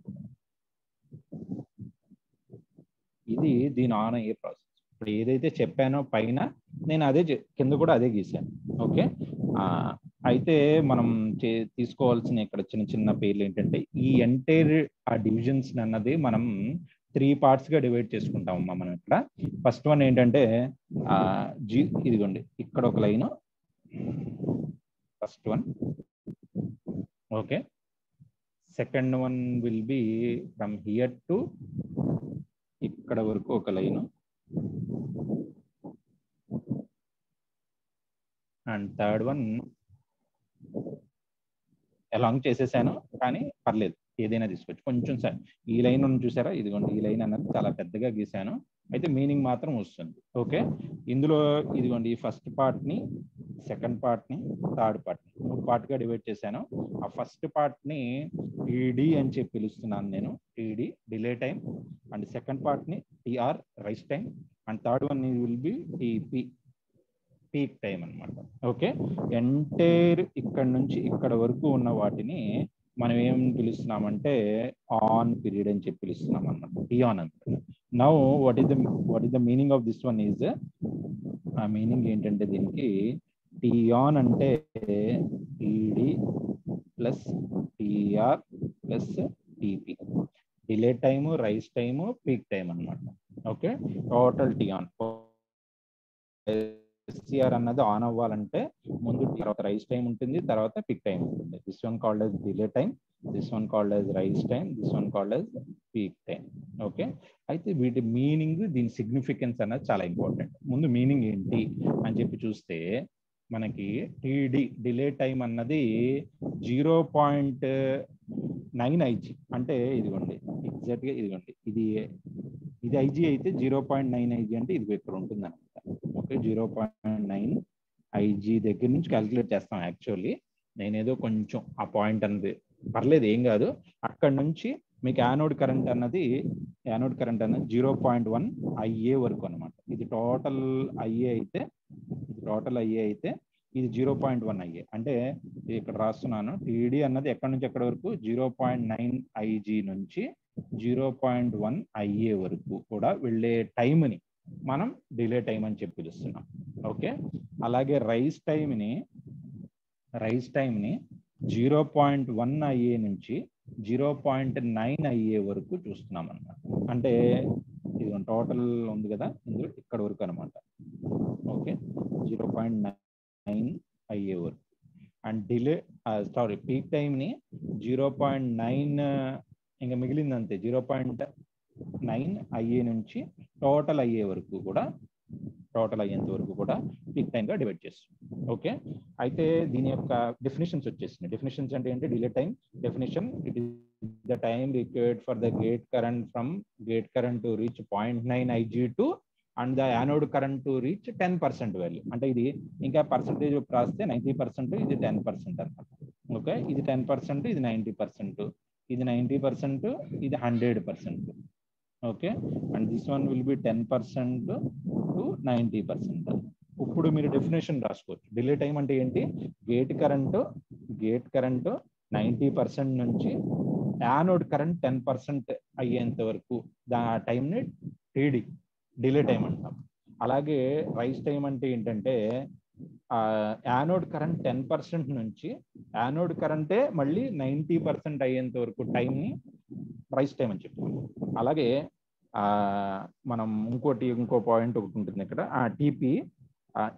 ఇది దీని ఆన్ అయ్యే ప్రాసెస్. ఇప్పుడు ఏదైతే చెప్పానో పైన, నేను అదే కింద కూడా అదే గీశాను. ఓకే, అయితే మనం తీసుకోవాల్సిన ఇక్కడ చిన్న పేర్లు ఏంటంటే, ఈ ఎంటైర్ ఆ డివిజన్స్ అన్నది మనం 3 parts గా డివైడ్ చేసుకుంటామమ్మా మనం ఇక్కడ. ఫస్ట్ వన్ ఏంటంటే ఇదిగోండి ఇక్కడ ఒక line, first one. Okay, second one will be from here to ఇక్కడ వరకు ఒక line, and third one along చేసేసాను, కానీ పర్లేదు ఏదైనా తీసుకోవచ్చు. కొంచెం సార్ ఈ లైన్ చూసారా, ఇదిగోండి ఈ లైన్ అన్నది చాలా పెద్దగా గీసాను, అయితే మీనింగ్ మాత్రం వస్తుంది. ఓకే, ఇందులో ఇదిగోండి ఈ ఫస్ట్ పార్ట్ని, సెకండ్ పార్ట్ని, థర్డ్ పార్ట్ని 3 పార్ట్గా డివైడ్ చేశాను. ఆ ఫస్ట్ పార్ట్ని టీడీ అని చెప్పి పిలుస్తున్నాను నేను, TD delay time. And second పార్ట్ని TR rise time. And third one will be TP peak time అనమాట. ఓకే, ఎంటైర్ ఇక్కడ నుంచి ఇక్కడ వరకు ఉన్న వాటిని మనం ఏం పిలుస్తున్నామంటే ఆన్ పీరియడ్ అని చెప్పి పిలుస్తున్నాం అనమాట, టీ ఆన్ అనమాట. Now what is the meaning of this one is, ఆ మీనింగ్ ఏంటంటే దీనికి టీ ఆన్ అంటే TD plus TR plus TP, delay time, rise time, peak time అనమాట. Okay, total T on. SCR అన్నది ఆన్ అవ్వాలంటే ముందు తర్వాత రైస్ టైం ఉంటుంది, తర్వాత పిక్ టైం ఉంటుంది. This one called as delay time, this one called as rise time, this one called as peak time. Okay, అయితే వీటి మీనింగ్, దీని సిగ్నిఫికెన్స్ అన్నది చాలా ఇంపార్టెంట్. ముందు మీనింగ్ ఏంటి అని చెప్పి చూస్తే మనకి టీడీ డిలే టైం అన్నది 0.9 ఐజీ, అంటే ఇదిగోండి ఎగ్జాక్ట్గా ఇదిగోండి ఇది ఐజీ అయితే 0.9 ఐజీ అంటే ఇది ఇక్కడ ఉంటుంది అనమాట. ఓకే, 0.9 ఐజీ దగ్గర నుంచి క్యాలిక్యులేట్ చేస్తాం. యాక్చువల్లీ నేనేదో కొంచెం ఆ పాయింట్ అన్నది పర్లేదు, ఏం కాదు. అక్కడ నుంచి మీకు యానోడ్ కరెంట్ అన్నది 0.1 ఐఏ వరకు అనమాట. ఇది టోటల్ ఐఏ అయితే ఇది 0.1 ఐఏ, అంటే ఇక్కడ రాస్తున్నాను. టీడీ అన్నది ఎక్కడి నుంచి ఎక్కడి వరకు, 0.9 ఐజీ నుంచి 0.1 ఐఏ వరకు కూడా వెళ్ళే టైంని మనం డిలే టైం అని చెప్పి పిలుస్తున్నాం. ఓకే, అలాగే రైస్ టైంని 0.1 ఐఏ నుంచి 0.9 ఐఏ వరకు చూస్తున్నాం అన్నమాట. అంటే ఇది టోటల్ ఉంది కదా, ఇందులో ఇక్కడ వరకు అనమాట. ఓకే, 0.9 ఐఏ వరకు. అండ్ డిలే పీక్ టైంని 0.9 ఇంకా మిగిలింది అంతే, 0.9 ఐఏ నుంచి టోటల్ అయ్యే వరకు కూడా, టోటల్ అయ్యేంత వరకు కూడా పీక్ టైంగా డివైడ్ చేస్తుంది. ఓకే, అయితే దీని యొక్క డెఫినేషన్స్ వచ్చేసింది. డెఫినేషన్స్ అంటే ఏంటి? Delay time definition, it is the time required for the gate current from gate current to reach 0.9 IG to and the anode current to reach 10% value. అంటే ఇది ఇంకా పర్సంటేజ్ రాస్తే 90%, ఇది 10% అనమాట. ఓకే, ఇది 10%, ఇది 90%, ఇది 90%, ఇది 100%. Okay, and this one will B 10% to 90%. ఇప్పుడు మీరు డెఫినేషన్ రాసుకోవచ్చు. డిలే టైం అంటే ఏంటి? గేట్ కరెంట్ 90% నుంచి యానోడ్ కరెంట్ 10% అయ్యేంత వరకు ఆ టైంని టీడీ డిలే టైం అంటాం. అలాగే రైస్ టైం అంటే ఏంటంటే యానోడ్ కరెంట్ 10% నుంచి యానోడ్ కరెంటే మళ్ళీ 90% అయ్యేంత వరకు టైంని రైస్ టైం అని చెప్తాం. అలాగే మనం ఇంకో పాయింట్ ఒకటి ఉంటుంది ఇక్కడ, టీపీ.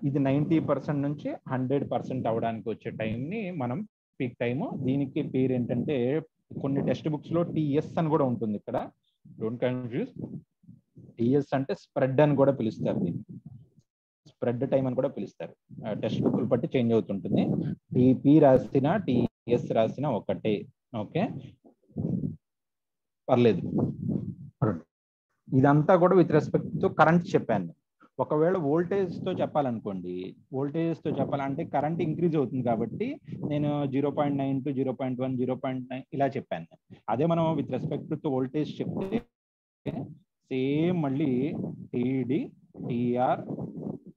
ఇది 90% నుంచి 100% అవడానికి వచ్చే టైంని మనం పీక్ టైము. దీనికి పేరు ఏంటంటే కొన్ని టెక్స్ట్ బుక్స్ లో టీఎస్ అని కూడా ఉంటుంది. ఇక్కడ డోంట్ కన్ఫ్యూజ్. టీఎస్ అంటే స్ప్రెడ్ అని కూడా పిలుస్తారు, దీన్ని స్ప్రెడ్ టైం అని కూడా పిలుస్తారు. టెక్స్ట్ బుక్లు బట్టి చేంజ్ అవుతుంటుంది. టీపీ రాసిన టీఎస్ రాసిన ఒకటే. ఓకే, పర్లేదు. ఇదంతా కూడా విత్ రెస్పెక్ట్ టు కరెంట్ చెప్పాను. ఒకవేళ వోల్టేజ్ తో చెప్పాలనుకోండి, వోల్టేజ్ తో చెప్పాలంటే కరెంట్ ఇంక్రీజ్ అవుతుంది కాబట్టి నేను 0.9 టు 0.1, 0.9 ఇలా చెప్పాను. అదే మనం విత్ రెస్పెక్ట్ టు వోల్టేజ్ చెప్తే సేమ్ మళ్ళీ టీడీ, టీఆర్,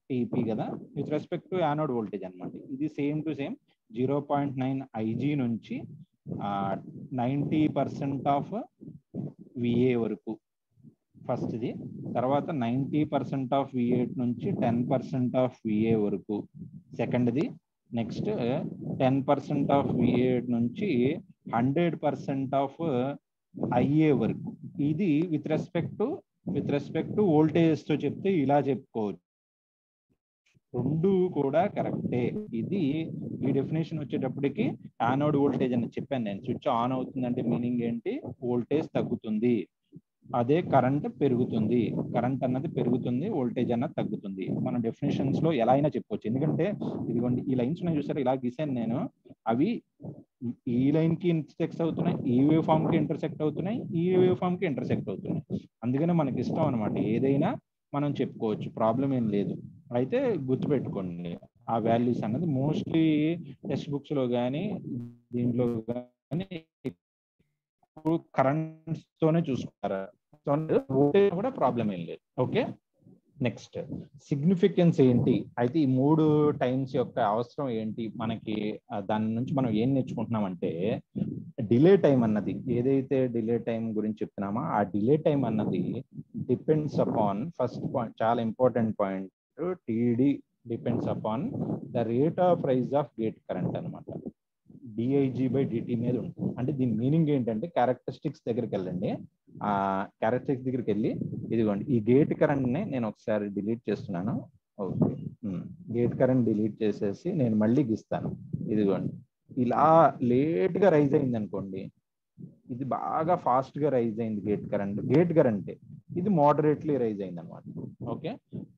టీపీ కదా, with respect to anode voltage అనమాట. ఇది సేమ్ టు సేమ్ 0.9 ఐజీ నుంచి 90% ఆఫ్ విఏ వరకు ఫస్ట్ది. తర్వాత 90% ఆఫ్ V8 నుంచి 10% ఆఫ్ VA వరకు సెకండ్ది. నెక్స్ట్ 10% ఆఫ్ V8 నుంచి 100% ఆఫ్ IA వరకు. ఇది విత్ రెస్పెక్ట్ టు వోల్టేజ్ తో చెప్తే ఇలా చెప్పుకోవచ్చు. రెండు కూడా కరెక్టే. ఇది ఈ డెఫినేషన్ వచ్చేటప్పటికి యానోడ్ వోల్టేజ్ అని చెప్పాను నేను. స్విచ్ ఆన్ అవుతుందంటే మీనింగ్ ఏంటి? వోల్టేజ్ తగ్గుతుంది. అదే కరెంట్ పెరుగుతుంది. కరెంట్ అన్నది పెరుగుతుంది, వోల్టేజ్ అన్నది తగ్గుతుంది. మన డెఫినేషన్స్ లో ఎలా అయినా చెప్పుకోవచ్చు. ఎందుకంటే ఇదిగోండి ఈ లైన్స్ ఉన్నాయి చూసారు, ఇలా గీసాను నేను. అవి ఈ లైన్ కి ఇంటర్సెక్ట్ అవుతున్నాయి, ఈ వేవ్ ఫామ్ కి ఇంటర్సెక్ట్ అవుతున్నాయి, ఈ వేవ్ ఫామ్ కి ఇంటర్సెక్ట్ అవుతున్నాయి. అందుకనే మనకి ఇష్టం అనమాట, ఏదైనా మనం చెప్పుకోవచ్చు, ప్రాబ్లం ఏం లేదు. అయితే గుర్తుపెట్టుకోండి ఆ వాల్యూస్ అన్నది మోస్ట్లీ టెక్స్ట్ బుక్స్ లో కానీ దీంట్లో కానీ కరెంట్స్ తోనే చూసుకుంటారు. వోల్టేజ్ కూడా ప్రాబ్లం ఏం లేదు. ఓకే, నెక్స్ట్ సిగ్నిఫికెన్స్ ఏంటి? అయితే ఈ 3 టైమ్స్ యొక్క అవసరం ఏంటి మనకి? దాని నుంచి మనం ఏం నేర్చుకుంటున్నాం అంటే, డిలే టైం అన్నది, ఏదైతే డిలే టైం గురించి చెప్తున్నామో ఆ డిలే టైం అన్నది డిపెండ్స్ అపాన్, ఫస్ట్ పాయింట్ చాలా important point, TD depends upon the rate of rise of gate current అనమాట. DIG/dt మీద ఉంటుంది. అంటే దీని మీనింగ్ ఏంటంటే, క్యారెక్టరిస్టిక్స్ దగ్గరికి వెళ్ళండి. ఆ క్యారెక్టరిస్టిక్స్ దగ్గరికి వెళ్ళి ఇదిగోండి ఈ గేట్ కరెంట్ ని నేను ఒకసారి డిలీట్ చేస్తున్నాను. ఓకే, గేట్ కరెంట్ డిలీట్ చేసేసి నేను మళ్ళీ గీస్తాను. ఇదిగోండి ఇలా లేట్ గా రైజ్ అయింది అనుకోండి, ఇది బాగా ఫాస్ట్ గా రైజ్ అయింది గేట్ కరెంటే, ఇది మోడరేట్లీ రైజ్ అయింది అనమాట. ఓకే,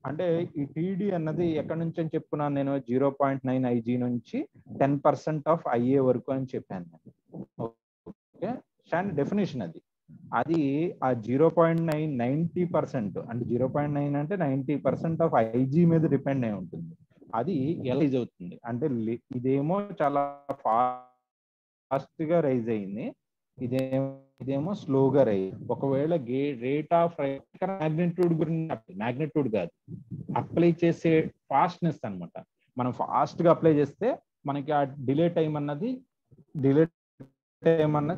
అంటే ఈ టీడీ అన్నది ఎక్కడి నుంచి అని చెప్పుకున్నాను నేను? 0.9 ఐజీ నుంచి 10% ఆఫ్ IA వరకు అని చెప్పాను. ఓకే, అండ్ డెఫినేషన్ అది ఆ 0.9 90%, అంటే 0.9 అంటే 90% ఆఫ్ ఐజీ మీద డిపెండ్ అయి ఉంటుంది. అది ఎలా రైజ్ అవుతుంది అంటే, ఇదేమో చాలా ఫాస్ట్ గా రైజ్ అయింది, ఇదేమో స్లోగా రైజ్. ఒకవేళ రేట్ ఆఫ్ మ్యాగ్నిట్యూడ్ గురించి, మ్యాగ్నిట్యూడ్ కాదు, అప్లై చేసే ఫాస్ట్నెస్ అనమాట. మనం ఫాస్ట్ గా అప్లై చేస్తే మనకి ఆ డిలే టైం అన్నది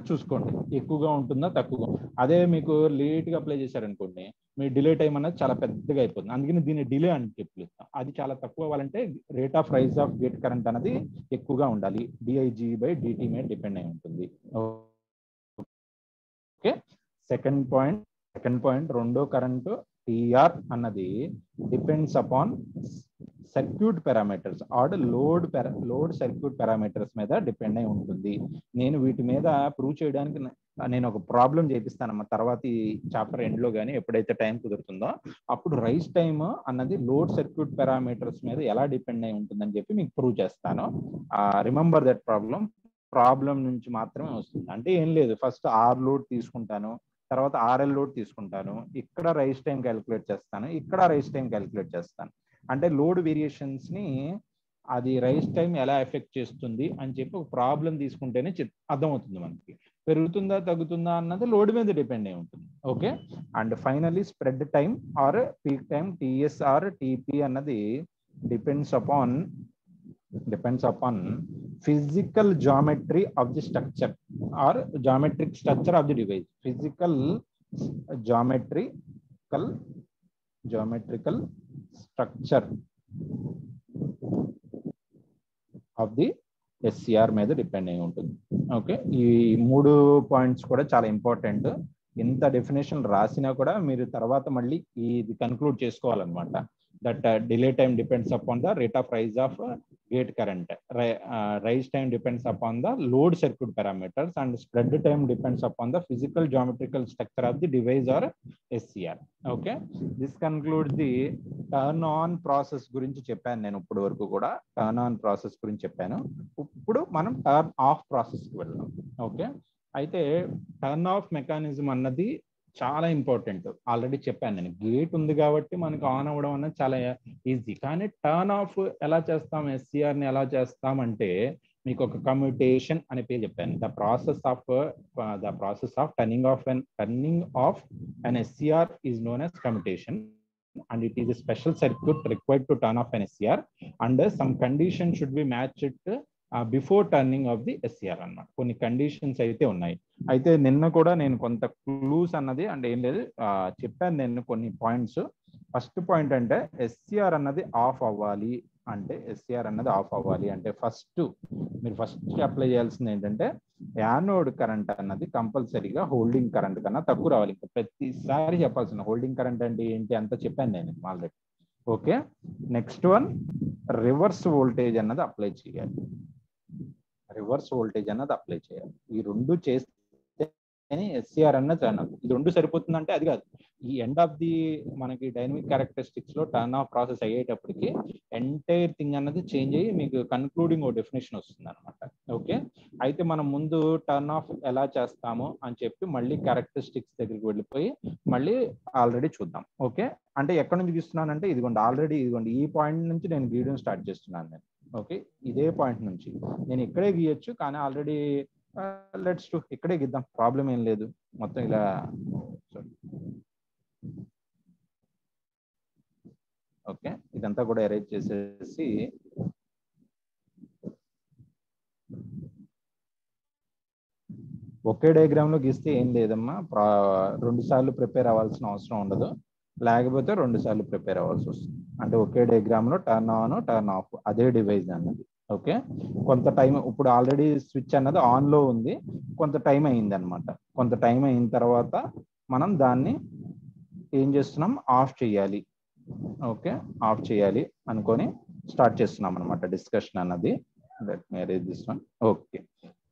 చూసుకోండి, ఎక్కువగా ఉంటుందా తక్కువగా. అదే మీకు లేట్ గా అప్లై చేశారనుకోండి, మీ డిలే టైం అన్నది చాలా పెద్దగా అయిపోతుంది. అందుకని దీన్ని డిలే అని పిలుస్తాం. అది చాలా తక్కువ అవ్వాలంటే rate of rise of gate current అనేది ఎక్కువగా ఉండాలి. DIG/dt మీద డిపెండ్ అయి ఉంటుంది. ఓకే, సెకండ్ పాయింట్ రెండో కరెంటు టిఆర్ అన్నది depends upon circuit parameters or load circuit parameters మీద డిపెండ్ అయి ఉంటుంది. నేను వీటి మీద ప్రూవ్ చేయడానికి నేను ఒక ప్రాబ్లం చేపిస్తాను తర్వాత ఈ చాప్టర్ ఎండ్ లో కానీ ఎప్పుడైతే టైం కుదురుతుందో అప్పుడు రైస్ టైమ్ అన్నది లోడ్ సర్క్యూట్ పారామీటర్స్ మీద ఎలా డిపెండ్ అయి ఉంటుందని చెప్పి మీకు ప్రూవ్ చేస్తాను. రిమెంబర్ దట్ ప్రాబ్లం నుంచి మాత్రమే వస్తుంది. అంటే ఏం లేదు, ఫస్ట్ ఆర్ లోడ్ తీసుకుంటాను, తర్వాత ఆర్ఎల్ లోడ్ తీసుకుంటాను, ఇక్కడ రైస్ టైం క్యాలిక్యులేట్ చేస్తాను, ఇక్కడ రైస్ టైం క్యాలిక్యులేట్ చేస్తాను. అంటే లోడ్ వేరియేషన్స్ ని అది రైస్ టైం ఎలా ఎఫెక్ట్ చేస్తుంది అని చెప్పి ఒక ప్రాబ్లం తీసుకుంటేనే అర్థమవుతుంది మనకి. పెరుగుతుందా తగ్గుతుందా అన్నది లోడ్ మీద డిపెండ్ అయి ఉంటుంది. Okay, and finally spread time or peak time TS or TP అన్నది depends upon physical geometry of the structure or geometric structure of the device. Physical geometrical structure of the SCR మీద డిపెండ్ అయి ఉంటుంది. ఓకే, ఈ 3 పాయింట్స్ కూడా చాలా ఇంపార్టెంట్. ఇంత డెఫినేషన్ రాసినా కూడా మీరు తర్వాత మళ్ళీ ఇది కన్క్లూడ్ చేసుకోవాలన్నమాట. That delay time depends upon the rate of rise of gate current, rise time depends upon the load circuit parameters, and spread time depends upon the physical geometrical structure of the device or SCR. Okay, this concludes the turn on process గురించి చెప్పాను నేను ఇప్పుడు వరకు కూడా. టర్న్ ఆన్ ప్రాసెస్ గురించి చెప్పాను. ఇప్పుడు మనం టర్న్ ఆఫ్ ప్రాసెస్కి వెళ్దాం. ఓకే, అయితే టర్న్ ఆఫ్ మెకానిజం అన్నది చాలా ఇంపార్టెంట్. ఆల్రెడీ చెప్పాను నేను, గేట్ ఉంది కాబట్టి మనకు ఆన్ అవ్వడం అన్నది చాలా ఈజీ. కానీ టర్న్ ఆఫ్ ఎలా చేస్తాం, SCR ని ఎలా చేస్తాం అంటే మీకు ఒక కమ్యూటేషన్ అనే పేరు చెప్పాను. The process of turning of an SCR is known as commutation, and it is a special circuit required to turn off an SCR, and some conditions should be matched before turning of the SCR అన్నమాట. కొన్ని కండిషన్స్ అయితే ఉన్నాయి. అయితే నిన్న కూడా నేను కొంత క్లూస్ అన్నది అంటే ఏం లేదు చెప్పాను నేను కొన్ని పాయింట్స్. ఫస్ట్ పాయింట్ అంటే SCR అన్నది ఆఫ్ అవ్వాలి అంటే మీరు ఫస్ట్ అప్లై చేయాల్సింది ఏంటంటే యానోడ్ కరెంట్ అన్నది కంపల్సరీగా హోల్డింగ్ కరెంట్ కన్నా తక్కువ రావాలి. ఇంకా ప్రతిసారి చెప్పాల్సిన హోల్డింగ్ కరెంట్ అంటే ఏంటి అంత చెప్పాను నేను already. Okay, next one reverse voltage అన్నది అప్లై చేయాలి. ఈ రెండు చేస్తే SCR అన్నది అన్నది ఇది రెండు సరిపోతుందంటే అది కాదు. ఈ ఎండ్ ఆఫ్ ది మనకి డైనమిక్ క్యారెక్టరిస్టిక్స్ లో టర్న్ ఆఫ్ ప్రాసెస్ అయ్యేటప్పటికి ఎంటైర్ థింగ్ అన్నది చేంజ్ అయ్యి మీకు కన్క్లూడింగ్ ఓ డెఫినేషన్ వస్తుంది అనమాట. ఓకే, అయితే మనం ముందు టర్న్ ఆఫ్ ఎలా చేస్తాము అని చెప్పి మళ్ళీ క్యారెక్టరిస్టిక్స్ దగ్గరికి వెళ్ళిపోయి మళ్ళీ ఆల్రెడీ చూద్దాం. ఓకే, అంటే ఎక్కడి నుంచి గీస్తున్నానంటే ఇదిగోండి ఈ పాయింట్ నుంచి నేను గీయడం స్టార్ట్ చేస్తున్నాను నేను. ఓకే, ఇదే పాయింట్ నుంచి నేను ఇక్కడే గీయొచ్చు, కానీ ఆల్రెడీ లెట్స్ టు ఇక్కడే గీద్దాం, ప్రాబ్లం ఏం లేదు. మొత్తం ఇలా ఓకే, ఇదంతా కూడా అరేంజ్ చేసేసి ఒకే డయాగ్రామ్ లో గీస్తే ఏం లేదమ్మా, 2 సార్లు ప్రిపేర్ అవ్వాల్సిన అవసరం ఉండదు, లేకపోతే 2 సార్లు ప్రిపేర్ అవ్వాల్సి వస్తుంది. అంటే ఒకే డయాగ్రామ్ లో టర్న్ ఆన్ టర్న్ ఆఫ్ అదే డివైస్ అన్నది. ఓకే, కొంత టైం ఇప్పుడు ఆల్రెడీ స్విచ్ అన్నది ఆన్ లో ఉంది, కొంత టైం అయింది అనమాట. కొంత టైం అయిన తర్వాత మనం దాన్ని ఏం చేస్తున్నాం, ఆఫ్ చేయాలి. ఓకే, ఆఫ్ చేయాలి అనుకొని స్టార్ట్ చేస్తున్నాం అనమాట డిస్కషన్ అన్నది. Let me arrange this one. Okay,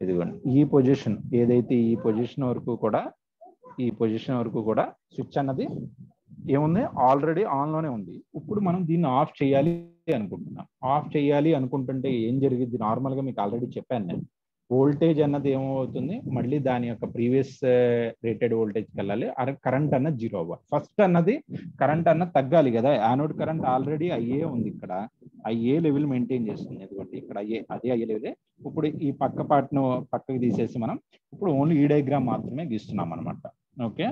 ఇదిగోండి ఈ పొజిషన్ ఏదైతే ఈ పొజిషన్ వరకు కూడా స్విచ్ అన్నది ఏముంది, ఆల్రెడీ ఆన్ లోనే ఉంది. ఇప్పుడు మనం దీన్ని ఆఫ్ చేయాలి అనుకుంటున్నాం. ఆఫ్ చేయాలి అనుకుంటుంటే ఏం జరిగింది, నార్మల్ గా మీకు ఆల్రెడీ చెప్పాను నేను, వోల్టేజ్ అన్నది ఏమవుతుంది, మళ్ళీ దాని యొక్క ప్రీవియస్ రేటెడ్ వోల్టేజ్కి వెళ్ళాలి. కరెంట్ అన్నది 0 అవ్వాలి. ఫస్ట్ అన్నది కరెంట్ అన్నది తగ్గాలి కదా. యానోడ్ కరెంట్ ఆల్రెడీ IA ఉంది, ఇక్కడ IA లెవెల్ మెయింటైన్ చేస్తుంది. ఎందుకంటే ఇక్కడ అదే IA లెవెల్. ఇప్పుడు ఈ పక్క పార్ట్ను పక్కకి తీసేసి మనం ఇప్పుడు ఓన్లీ ఈ డయాగ్రామ్ మాత్రమే గీస్తున్నాం అనమాట. ఓకే,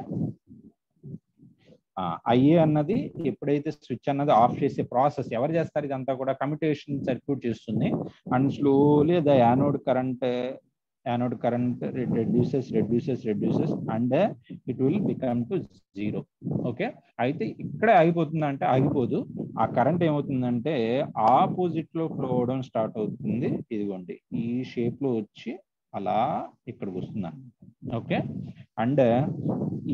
IA అన్నది ఎప్పుడైతే స్విచ్ అన్నది ఆఫ్ చేసే ప్రాసెస్ ఎవరు చేస్తారు, ఇదంతా కూడా కమ్యూటేషన్ సర్క్యూట్ చేస్తుంది. And slowly the anode current reduces and it will become to 0. Okay, అయితే ఇక్కడే ఆగిపోతుందంటే ఆగిపోదు. ఆ కరెంట్ ఏమవుతుందంటే ఆపోజిట్ లో ఫ్లో అవడం స్టార్ట్ అవుతుంది. ఇదిగోండి ఈ షేప్ లో వచ్చి అలా ఇక్కడికి వస్తుంది. ఓకే, అండ్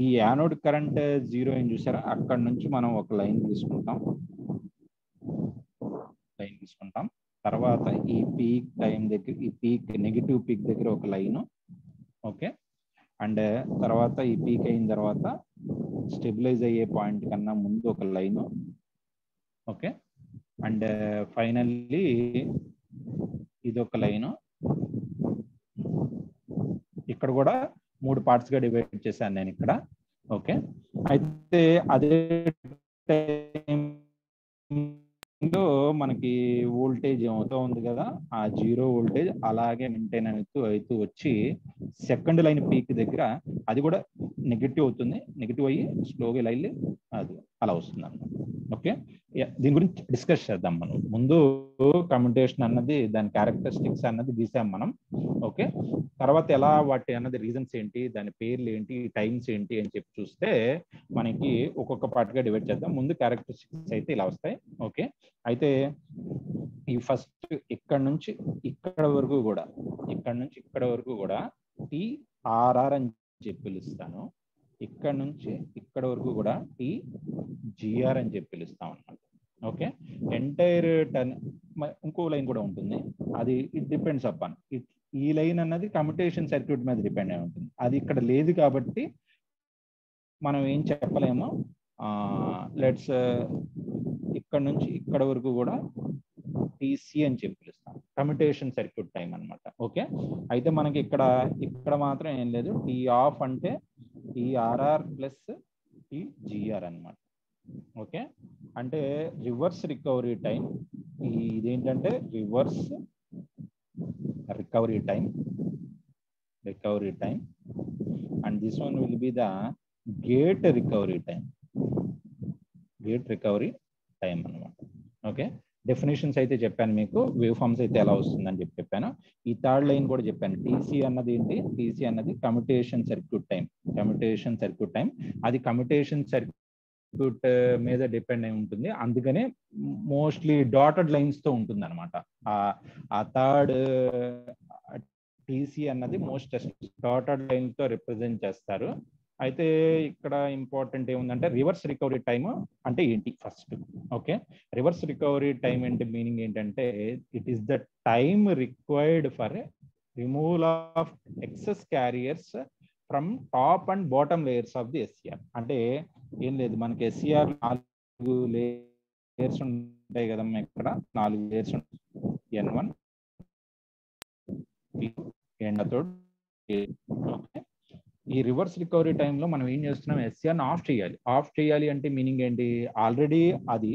ఈ యానోడ్ కరెంట్ 0 ఏం చూసారా, అక్కడ నుంచి మనం ఒక లైన్ తీసుకుంటాం. తర్వాత ఈ పీక్ టైం దగ్గర, ఈ పీక్ నెగిటివ్ పీక్ దగ్గర ఒక లైన్. ఓకే, అండ్ తర్వాత ఈ పీక్ అయిన తర్వాత స్టెబిలైజ్ అయ్యే పాయింట్ కన్నా ముందు ఒక లైన్. ఓకే, అండ్ ఫైనల్లీ ఇది ఒక లైన్. ఇక్కడ కూడా 3 పార్ట్స్ గా డివైడ్ చేశాను నేను ఇక్కడ. ఓకే, అయితే అదే టైంలో మనకి వోల్టేజ్ ఏమవుతా ఉంది కదా, ఆ జీరో వోల్టేజ్ అలాగే మెయింటైన్ అవుతూ వచ్చి సెకండ్ లైన్ పీక్ దగ్గర అది కూడా నెగిటివ్ అవుతుంది, నెగిటివ్ అయ్యి స్లోగా ఇలా వెళ్ళి అది అలా వస్తుంది అన్నమాట. ఓకే, దీని గురించి డిస్కస్ చేద్దాం మనం. ముందు కమ్యూనికేషన్ అన్నది దాని క్యారెక్టరిస్టిక్స్ అన్నది గీసాం మనం. ఓకే, తర్వాత ఎలా వాటి అన్నది రీజన్స్ ఏంటి, దాని పేర్లు ఏంటి, టైమ్స్ ఏంటి అని చెప్పి చూస్తే మనకి ఒక్కొక్క పార్ట్గా డివైడ్ చేద్దాం. ముందు క్యారెక్టరిస్టిక్స్ అయితే ఇలా వస్తాయి. ఓకే, అయితే ఈ ఫస్ట్ ఇక్కడ నుంచి ఇక్కడ వరకు కూడా, ఇక్కడ నుంచి ఇక్కడ వరకు కూడా టిఆర్ఆర్ అని చెప్పి పిలుస్తాను. ఇక్కడ నుంచి ఇక్కడ వరకు కూడా టిజిఆర్ అని చెప్పి పిలుస్తాం అన్నమాట. ఓకే, ఎంటైర్ టర్న్ ఇంకో లైన్ కూడా ఉంటుంది, అది ఇట్ డిపెండ్స్ అపాన్ ఇట్. ఈ లైన్ అన్నది కమ్యూటేషన్ సర్క్యూట్ మీద డిపెండ్ అయి ఉంటుంది. అది ఇక్కడ లేదు కాబట్టి మనం ఏం చెప్పలేము. లెట్స్ ఇక్కడ నుంచి ఇక్కడ వరకు కూడా టీసీ అని చెప్పి పిలుస్తాం, కమ్యూటేషన్ సర్క్యూట్ టైం అన్నమాట. ఓకే, అయితే మనకి ఇక్కడ మాత్రం ఏం లేదు, టీ ఆఫ్ అంటే టీఆర్ఆర్ ప్లస్ టీజిఆర్ అన్నమాట. ఓకే, అంటే రివర్స్ రికవరీ టైం, ఇదేంటంటే reverse recovery time, and this one will be the gate recovery time అన్నమాట. ఓకే, డెఫినేషన్స్ అయితే చెప్పాను మీకు, వేవ్ ఫార్మ్స్ అయితే ఎలా వస్తుందని చెప్పాను. ఈ థర్డ్ లైన్ కూడా చెప్పాను. టీసీ అన్నది ఏంటి, టీసీ అన్నది కమ్యూటేషన్ సర్క్యూట్ టైం, అది కమ్యూటేషన్ సర్క్యూట్ మీద డిపెండ్ అయి ఉంటుంది. అందుకనే మోస్ట్లీ డాటెడ్ లైన్స్ తో ఉంటుంది అనమాట. ఆ థర్డ్ టీసీ అన్నది మోస్ట్ డాటెడ్ లైన్ తో రిప్రజెంట్ చేస్తారు. అయితే ఇక్కడ ఇంపార్టెంట్ ఏముందంటే రివర్స్ రికవరీ టైమ్ అంటే ఏంటి first. Okay, reverse recovery time అంటే మీనింగ్ ఏంటంటే it is the time required for removal of excess carriers from top and bottom layers of the SCR. అంటే ఏం లేదు, మనకి ఎస్సిఆర్ 4 లేయర్స్ ఉంటాయి కదమ్మా, ఇక్కడ 4 లేయర్స్ ఉంటాయి, N1 ఎండతోడు. ఓకే, ఈ రివర్స్ రికవరీ టైంలో మనం ఏం చేస్తున్నాం, ఎస్సిఆర్ని ఆఫ్ చేయాలి అంటే మీనింగ్ ఏంటి, ఆల్రెడీ అది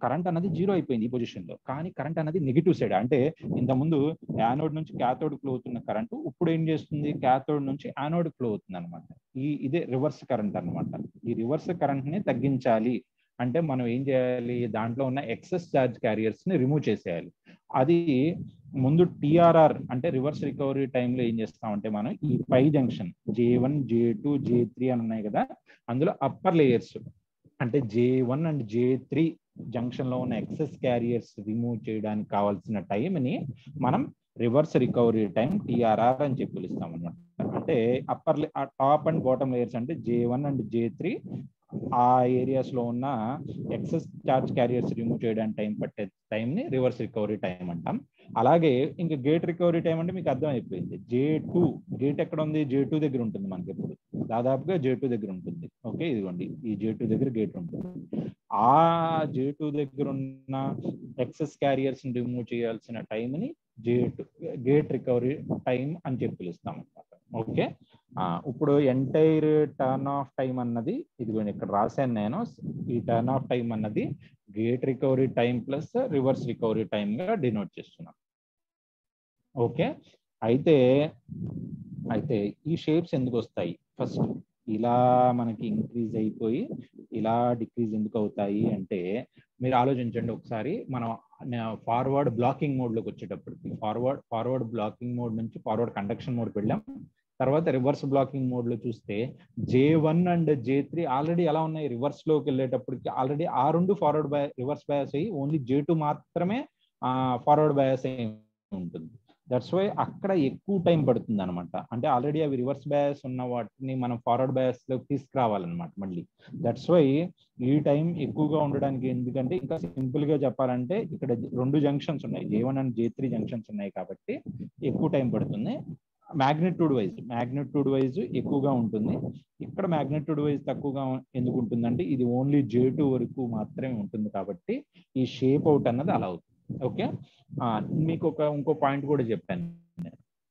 కరెంట్ అన్నది జీరో అయిపోయింది ఈ పొజిషన్ లో, కానీ కరెంట్ అన్నది నెగిటివ్ సైడ్. అంటే ఇంతకుముందు యానోడ్ నుంచి క్యాథోడ్ ఫ్లో అవుతున్న కరెంటు ఇప్పుడు ఏం చేస్తుంది, క్యాథోడ్ నుంచి యానోడ్ ఫ్లో అవుతుంది అనమాట. ఇదే రివర్స్ కరెంట్ అనమాట. ఈ రివర్స్ కరెంట్ ని తగ్గించాలి అంటే మనం ఏం చేయాలి, దాంట్లో ఉన్న ఎక్సెస్ ఛార్జ్ క్యారియర్స్ ని రిమూవ్ చేసేయాలి. అది ముందు టిఆర్ఆర్ అంటే రివర్స్ రికవరీ టైంలో ఏం చేస్తామంటే మనం ఈ పై జంక్షన్ J1 J2 J3 అని ఉన్నాయి కదా, అందులో అప్పర్ లేయర్స్ అంటే J1 అండ్ J3 జంక్షన్ లో ఉన్న ఎక్సెస్ క్యారియర్స్ రిమూవ్ చేయడానికి కావాల్సిన టైంని మనం రివర్స్ రికవరీ టైం టిఆర్ఆర్ అని చెప్పి పిలుస్తాం అనమాట. అంటే upper top and bottom layers అంటే J1 అండ్ J3 ఆ ఏరియాస్ లో ఉన్న ఎక్సెస్ చార్జ్ క్యారియర్స్ రిమూవ్ చేయడానికి టైం పట్టే టైంని రివర్స్ రికవరీ టైం అంటాం. అలాగే ఇంకా గేట్ రికవరీ టైం అంటే మీకు అర్థం అయిపోయింది. J2 గేట్ ఎక్కడ ఉంది, J2 దగ్గర ఉంటుంది మనకి, ఎప్పుడు దాదాపుగా J2 దగ్గర ఉంటుంది. ఓకే, ఇదిగోండి ఈ J2 దగ్గర గేట్ ఉంటుంది. ఆ J2 దగ్గర ఉన్న ఎక్సెస్ క్యారియర్స్ ని రిమూవ్ చేయాల్సిన టైంని గేట్ రికవరీ టైం అని చెప్పి పిలుస్తాం అనమాట. ఓకే, ఇప్పుడు ఎంటైర్ టర్న్ ఆఫ్ టైం అన్నది ఇదిగోండి ఇక్కడ రాశాను నేను, ఈ టర్న్ ఆఫ్ టైం అన్నది gate recovery time plus reverse recovery time గా డినోట్ చేస్తున్నాం. ఓకే, అయితే ఈ షేప్స్ ఎందుకు వస్తాయి, ఫస్ట్ ఇలా మనకి ఇంక్రీజ్ అయిపోయి ఇలా డిక్రీజ్ ఎందుకు అవుతాయి అంటే మీరు ఆలోచించండి ఒకసారి. మనం ఫార్వర్డ్ బ్లాకింగ్ మోడ్ లోకి వచ్చేటప్పటికి ఫార్వర్డ్ బ్లాకింగ్ మోడ్ నుంచి ఫార్వర్డ్ కండక్షన్ మోడ్కి వెళ్ళాం. తర్వాత రివర్స్ బ్లాకింగ్ మోడ్ లో చూస్తే J1 అండ్ J3 ఆల్రెడీ ఎలా ఉన్నాయి, రివర్స్ లోకి వెళ్ళేటప్పటికి ఆల్రెడీ ఆ రెండు ఫార్వర్డ్ రివర్స్ బయాస్ అయ్యి ఓన్లీ J2 మాత్రమే ఫార్వర్డ్ బయాస్ అయ్యి ఉంటుంది. దట్స్ వై అక్కడ ఎక్కువ టైం పడుతుంది అనమాట. అంటే ఆల్రెడీ అవి రివర్స్ బయాస్ ఉన్న వాటిని మనం ఫార్వర్డ్ బయాస్ లోకి తీసుకురావాలన్నమాట మళ్ళీ. దట్స్ వై ఈ టైం ఎక్కువగా ఉండడానికి, ఎందుకంటే ఇంకా సింపుల్ గా చెప్పాలంటే ఇక్కడ 2 జంక్షన్స్ ఉన్నాయి, J1 అండ్ J3 జంక్షన్స్ ఉన్నాయి కాబట్టి ఎక్కువ టైం పడుతుంది. మ్యాగ్నిట్యూడ్ వైజ్ ఎక్కువగా ఉంటుంది. ఇక్కడ మ్యాగ్నిట్యూడ్ వైజ్ తక్కువగా ఎందుకు ఉంటుందంటే ఇది ఓన్లీ J2 వరకు మాత్రమే ఉంటుంది కాబట్టి ఈ షేప్ అవుట్ అన్నది అలా అవుతుంది. ఓకే, మీకు ఇంకో పాయింట్ కూడా చెప్పాను,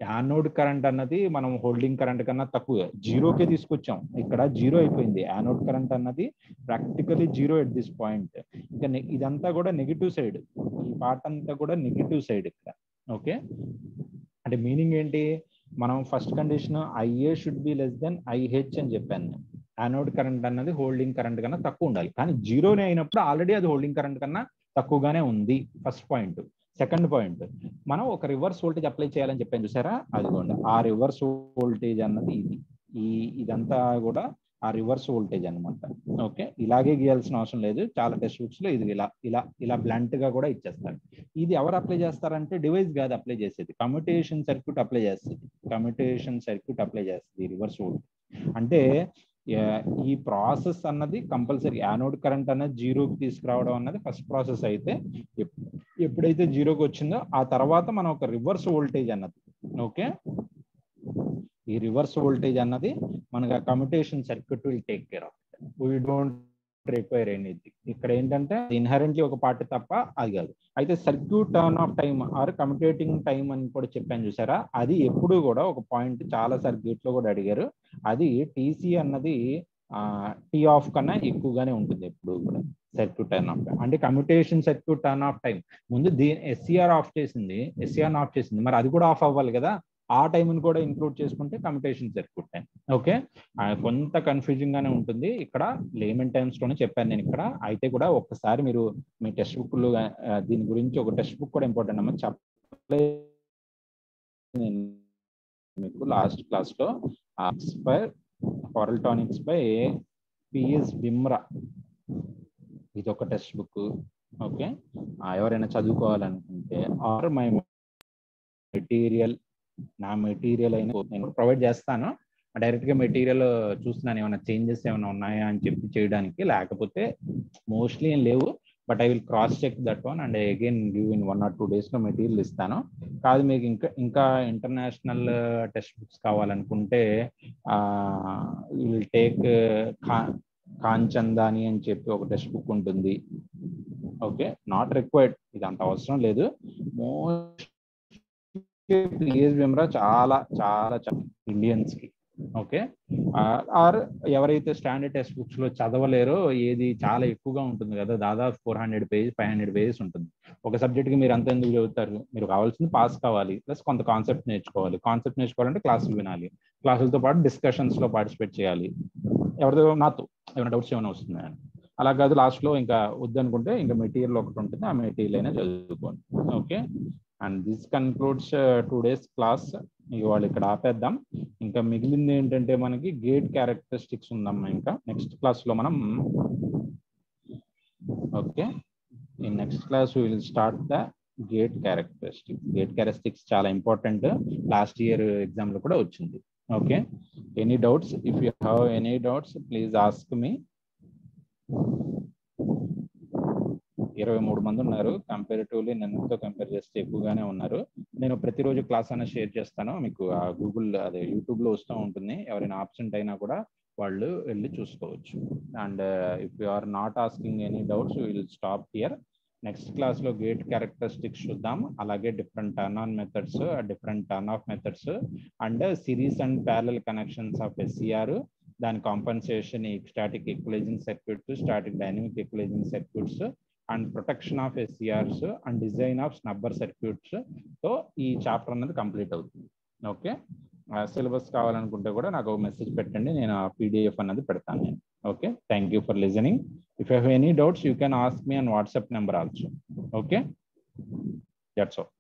యానోడ్ కరెంట్ అన్నది మనం హోల్డింగ్ కరెంట్ కన్నా తక్కువ, జీరోకే తీసుకొచ్చాం. ఇక్కడ జీరో అయిపోయింది. యానోడ్ కరెంట్ అన్నది practically zero at this point. ఇంకా ఇదంతా కూడా నెగిటివ్ సైడ్, ఈ పార్ట్ అంతా కూడా నెగిటివ్ సైడ్ ఇక్కడ. ఓకే, అంటే మీనింగ్ ఏంటి, మనం first condition IA should be less than IH అని చెప్పాను నేను. యానోడ్ కరెంట్ అన్నది హోల్డింగ్ కరెంట్ కన్నా తక్కువ ఉండాలి, కానీ జీరోనే అయినప్పుడు ఆల్రెడీ అది హోల్డింగ్ కరెంట్ కన్నా తక్కువగానే ఉంది. First point. సెకండ్ పాయింట్, మనం ఒక రివర్స్ వోల్టేజ్ అప్లై చేయాలని చెప్పాను చూసారా, అదిగోండి ఆ రివర్స్ వోల్టేజ్ అన్నది ఇది. ఇదంతా కూడా ఆ రివర్స్ వోల్టేజ్ అనమాట. ఓకే, ఇలాగే గీయాల్సిన అవసరం లేదు, చాలా టెక్స్ట్ బుక్స్ లో ఇది ఇలా ఇలా ఇలా బ్లంట్ గా కూడా ఇచ్చేస్తారు. ఇది ఎవరు అప్లై చేస్తారంటే డివైస్ కాదు అప్లై చేసేది, కమ్యూటేషన్ సర్క్యూట్ అప్లై చేస్తుంది. కమ్యూటేషన్ సర్క్యూట్ అప్లై చేస్తుంది రివర్స్ వోల్టేజ్. అంటే ఈ ప్రాసెస్ అన్నది కంపల్సరీ యానోడ్ కరెంట్ అన్నది జీరోకి తీసుకురావడం అన్నది ఫస్ట్ ప్రాసెస్ అయితే, ఎప్పుడైతే జీరోకి వచ్చిందో ఆ తర్వాత మనం ఒక రివర్స్ వోల్టేజ్ అన్నది, ఓకే, ఈ రివర్స్ వోల్టేజ్ అన్నది మనకు commutation circuit will take care of. We don't require anything. ఇక్కడ ఏంటంటే ఇన్హరెంట్లీ ఒక పార్ట్ తప్ప అది కాదు. అయితే circuit turn off time or commutating time అని కూడా చెప్పాను చూసారా, అది ఎప్పుడు కూడా ఒక పాయింట్ చాలా సర్క్యూట్ లో కూడా అడిగారు. అది టీసీ అన్నది టీ ఆఫ్ కన్నా ఎక్కువగానే ఉంటుంది ఎప్పుడు కూడా సర్క్యూట్ టర్న్ ఆఫ్. అంటే commutation circuit turn of time ముందు ఎస్సీఆర్ ఆఫ్ చేసింది, ఎస్సీఆర్ ఆఫ్ చేసింది, మరి అది కూడా ఆఫ్ అవ్వాలి కదా, ఆ టైంని కూడా ఇంక్లూడ్ చేసుకుంటే కమ్యూటేషన్ సర్క్యూట్ టైం. ఓకే, కొంత కన్ఫ్యూజింగ్ గానే ఉంటుంది ఇక్కడ, లేమన్ టైమ్స్ లోనే చెప్పాను నేను ఇక్కడ. అయితే కూడా ఒక్కసారి మీరు మీ టెక్స్ట్ బుక్ లో దీని గురించి ఒక టెక్స్ట్ బుక్ కూడా ఇంపార్టెంట్ అమ్మా, చెప్పలేదు మీకు లాస్ట్ క్లాస్ లో. Horaltonics బై పిఎస్ బిమ్రా, ఇది ఒక టెక్స్ట్ బుక్. ఓకే, ఎవరైనా చదువుకోవాలనుకుంటే ఆర్ మై మెటీరియల్, నా మెటీరియల్ అయినా నేను ప్రొవైడ్ చేస్తాను. డైరెక్ట్ గా మెటీరియల్ చూస్తున్నాను ఏమైనా చేంజెస్ ఏమైనా ఉన్నాయా అని చెప్పి చేయడానికి, లేకపోతే మోస్ట్లీ ఏం లేవు. But I will cross check that one and again give in 1 or 2 days లో మెటీరియల్ ఇస్తాను. కాదు మీకు ఇంకా ఇంటర్నేషనల్ టెక్స్ట్ బుక్స్ కావాలనుకుంటే విల్ టేక్ కాంచందాని అని చెప్పి ఒక టెక్స్ట్ బుక్ ఉంటుంది. ఓకే, నాట్ రిక్వైర్డ్, ఇది అంత అవసరం లేదు. మోస్ట్ పిఎస్ బిమ్రా చాలా చాలా ఇండియన్స్ కి. ఓకే, ఆర్ ఎవరైతే స్టాండర్డ్ టెక్స్ట్ బుక్స్ లో చదవలేరో, ఏది చాలా ఎక్కువగా ఉంటుంది కదా, దాదాపు 400 pages 500 pages ఉంటుంది. ఒక సబ్జెక్ట్ కి మీరు అంత ఎందుకు చదువుతారు, మీరు కావాల్సింది పాస్ కావాలి, ప్లస్ కొంత కాన్సెప్ట్ నేర్చుకోవాలి. కాన్సెప్ట్ నేర్చుకోవాలంటే క్లాసులు వినాలి, క్లాసులతో పాటు డిస్కషన్స్ లో పార్టిసిపేట్ చేయాలి. ఎవరిదో నాతో ఏమైనా డౌట్స్ ఏమైనా వస్తున్నాయని, అలా కాదు లాస్ట్ లో ఇంకా వద్దనుకుంటే ఇంకా మెటీరియల్ ఒకటి ఉంటుంది, ఆ మెటీరియల్ అయినా చదువుకోండి. Okay, and this concludes 2 days class. ఇవాళ ఇక్కడ ఆపేద్దాం. ఇంకా మిగిలింది ఏంటంటే మనకి గేట్ క్యారెక్టరిస్టిక్స్ ఉందమ్మా. ఇంకా నెక్స్ట్ క్లాస్ లో మనం, ఓకే, ఈ next class will start the gate characteristics. Gate characteristics చాలా ఇంపార్టెంట్, లాస్ట్ ఇయర్ ఎగ్జామ్ లో కూడా వచ్చింది. Okay, any doubts? If you have any doubts please ask me. 23 మంది ఉన్నారు, కంపారిటివ్లీ నిన్నతో కంపేర్ చేస్తే ఎక్కువగానే ఉన్నారు. నేను ప్రతిరోజు క్లాస్ అయినా షేర్ చేస్తాను మీకు, ఆ గూగుల్ అదే యూట్యూబ్ లో వస్తూ ఉంటుంది. ఎవరైనా ఆబ్సెంట్ అయినా కూడా వాళ్ళు వెళ్ళి చూసుకోవచ్చు. And if you are not asking any doubts will stop here. Next class లో గేట్ క్యారెక్టరిస్టిక్స్ చూద్దాం, అలాగే different turn on methods, different turn off methods, and series and parallel connections of SCR, దాని compensation, static equalising circuits, static dynamic equalising circuits, and protection of SCRs, and design of snubber circuits. తో ఈ చాప్టర్ అనేది కంప్లీట్ అవుతుంది. ఓకే, సిలబస్ కావాలనుకుంటే కూడా నాకు మెసేజ్ పెట్టండి, నేను ఆ పీడిఎఫ్ అన్నది పెడతాను నేను. Okay, thank you for listening. If you have any doubts you can ask me on WhatsApp number also. Okay, that's all.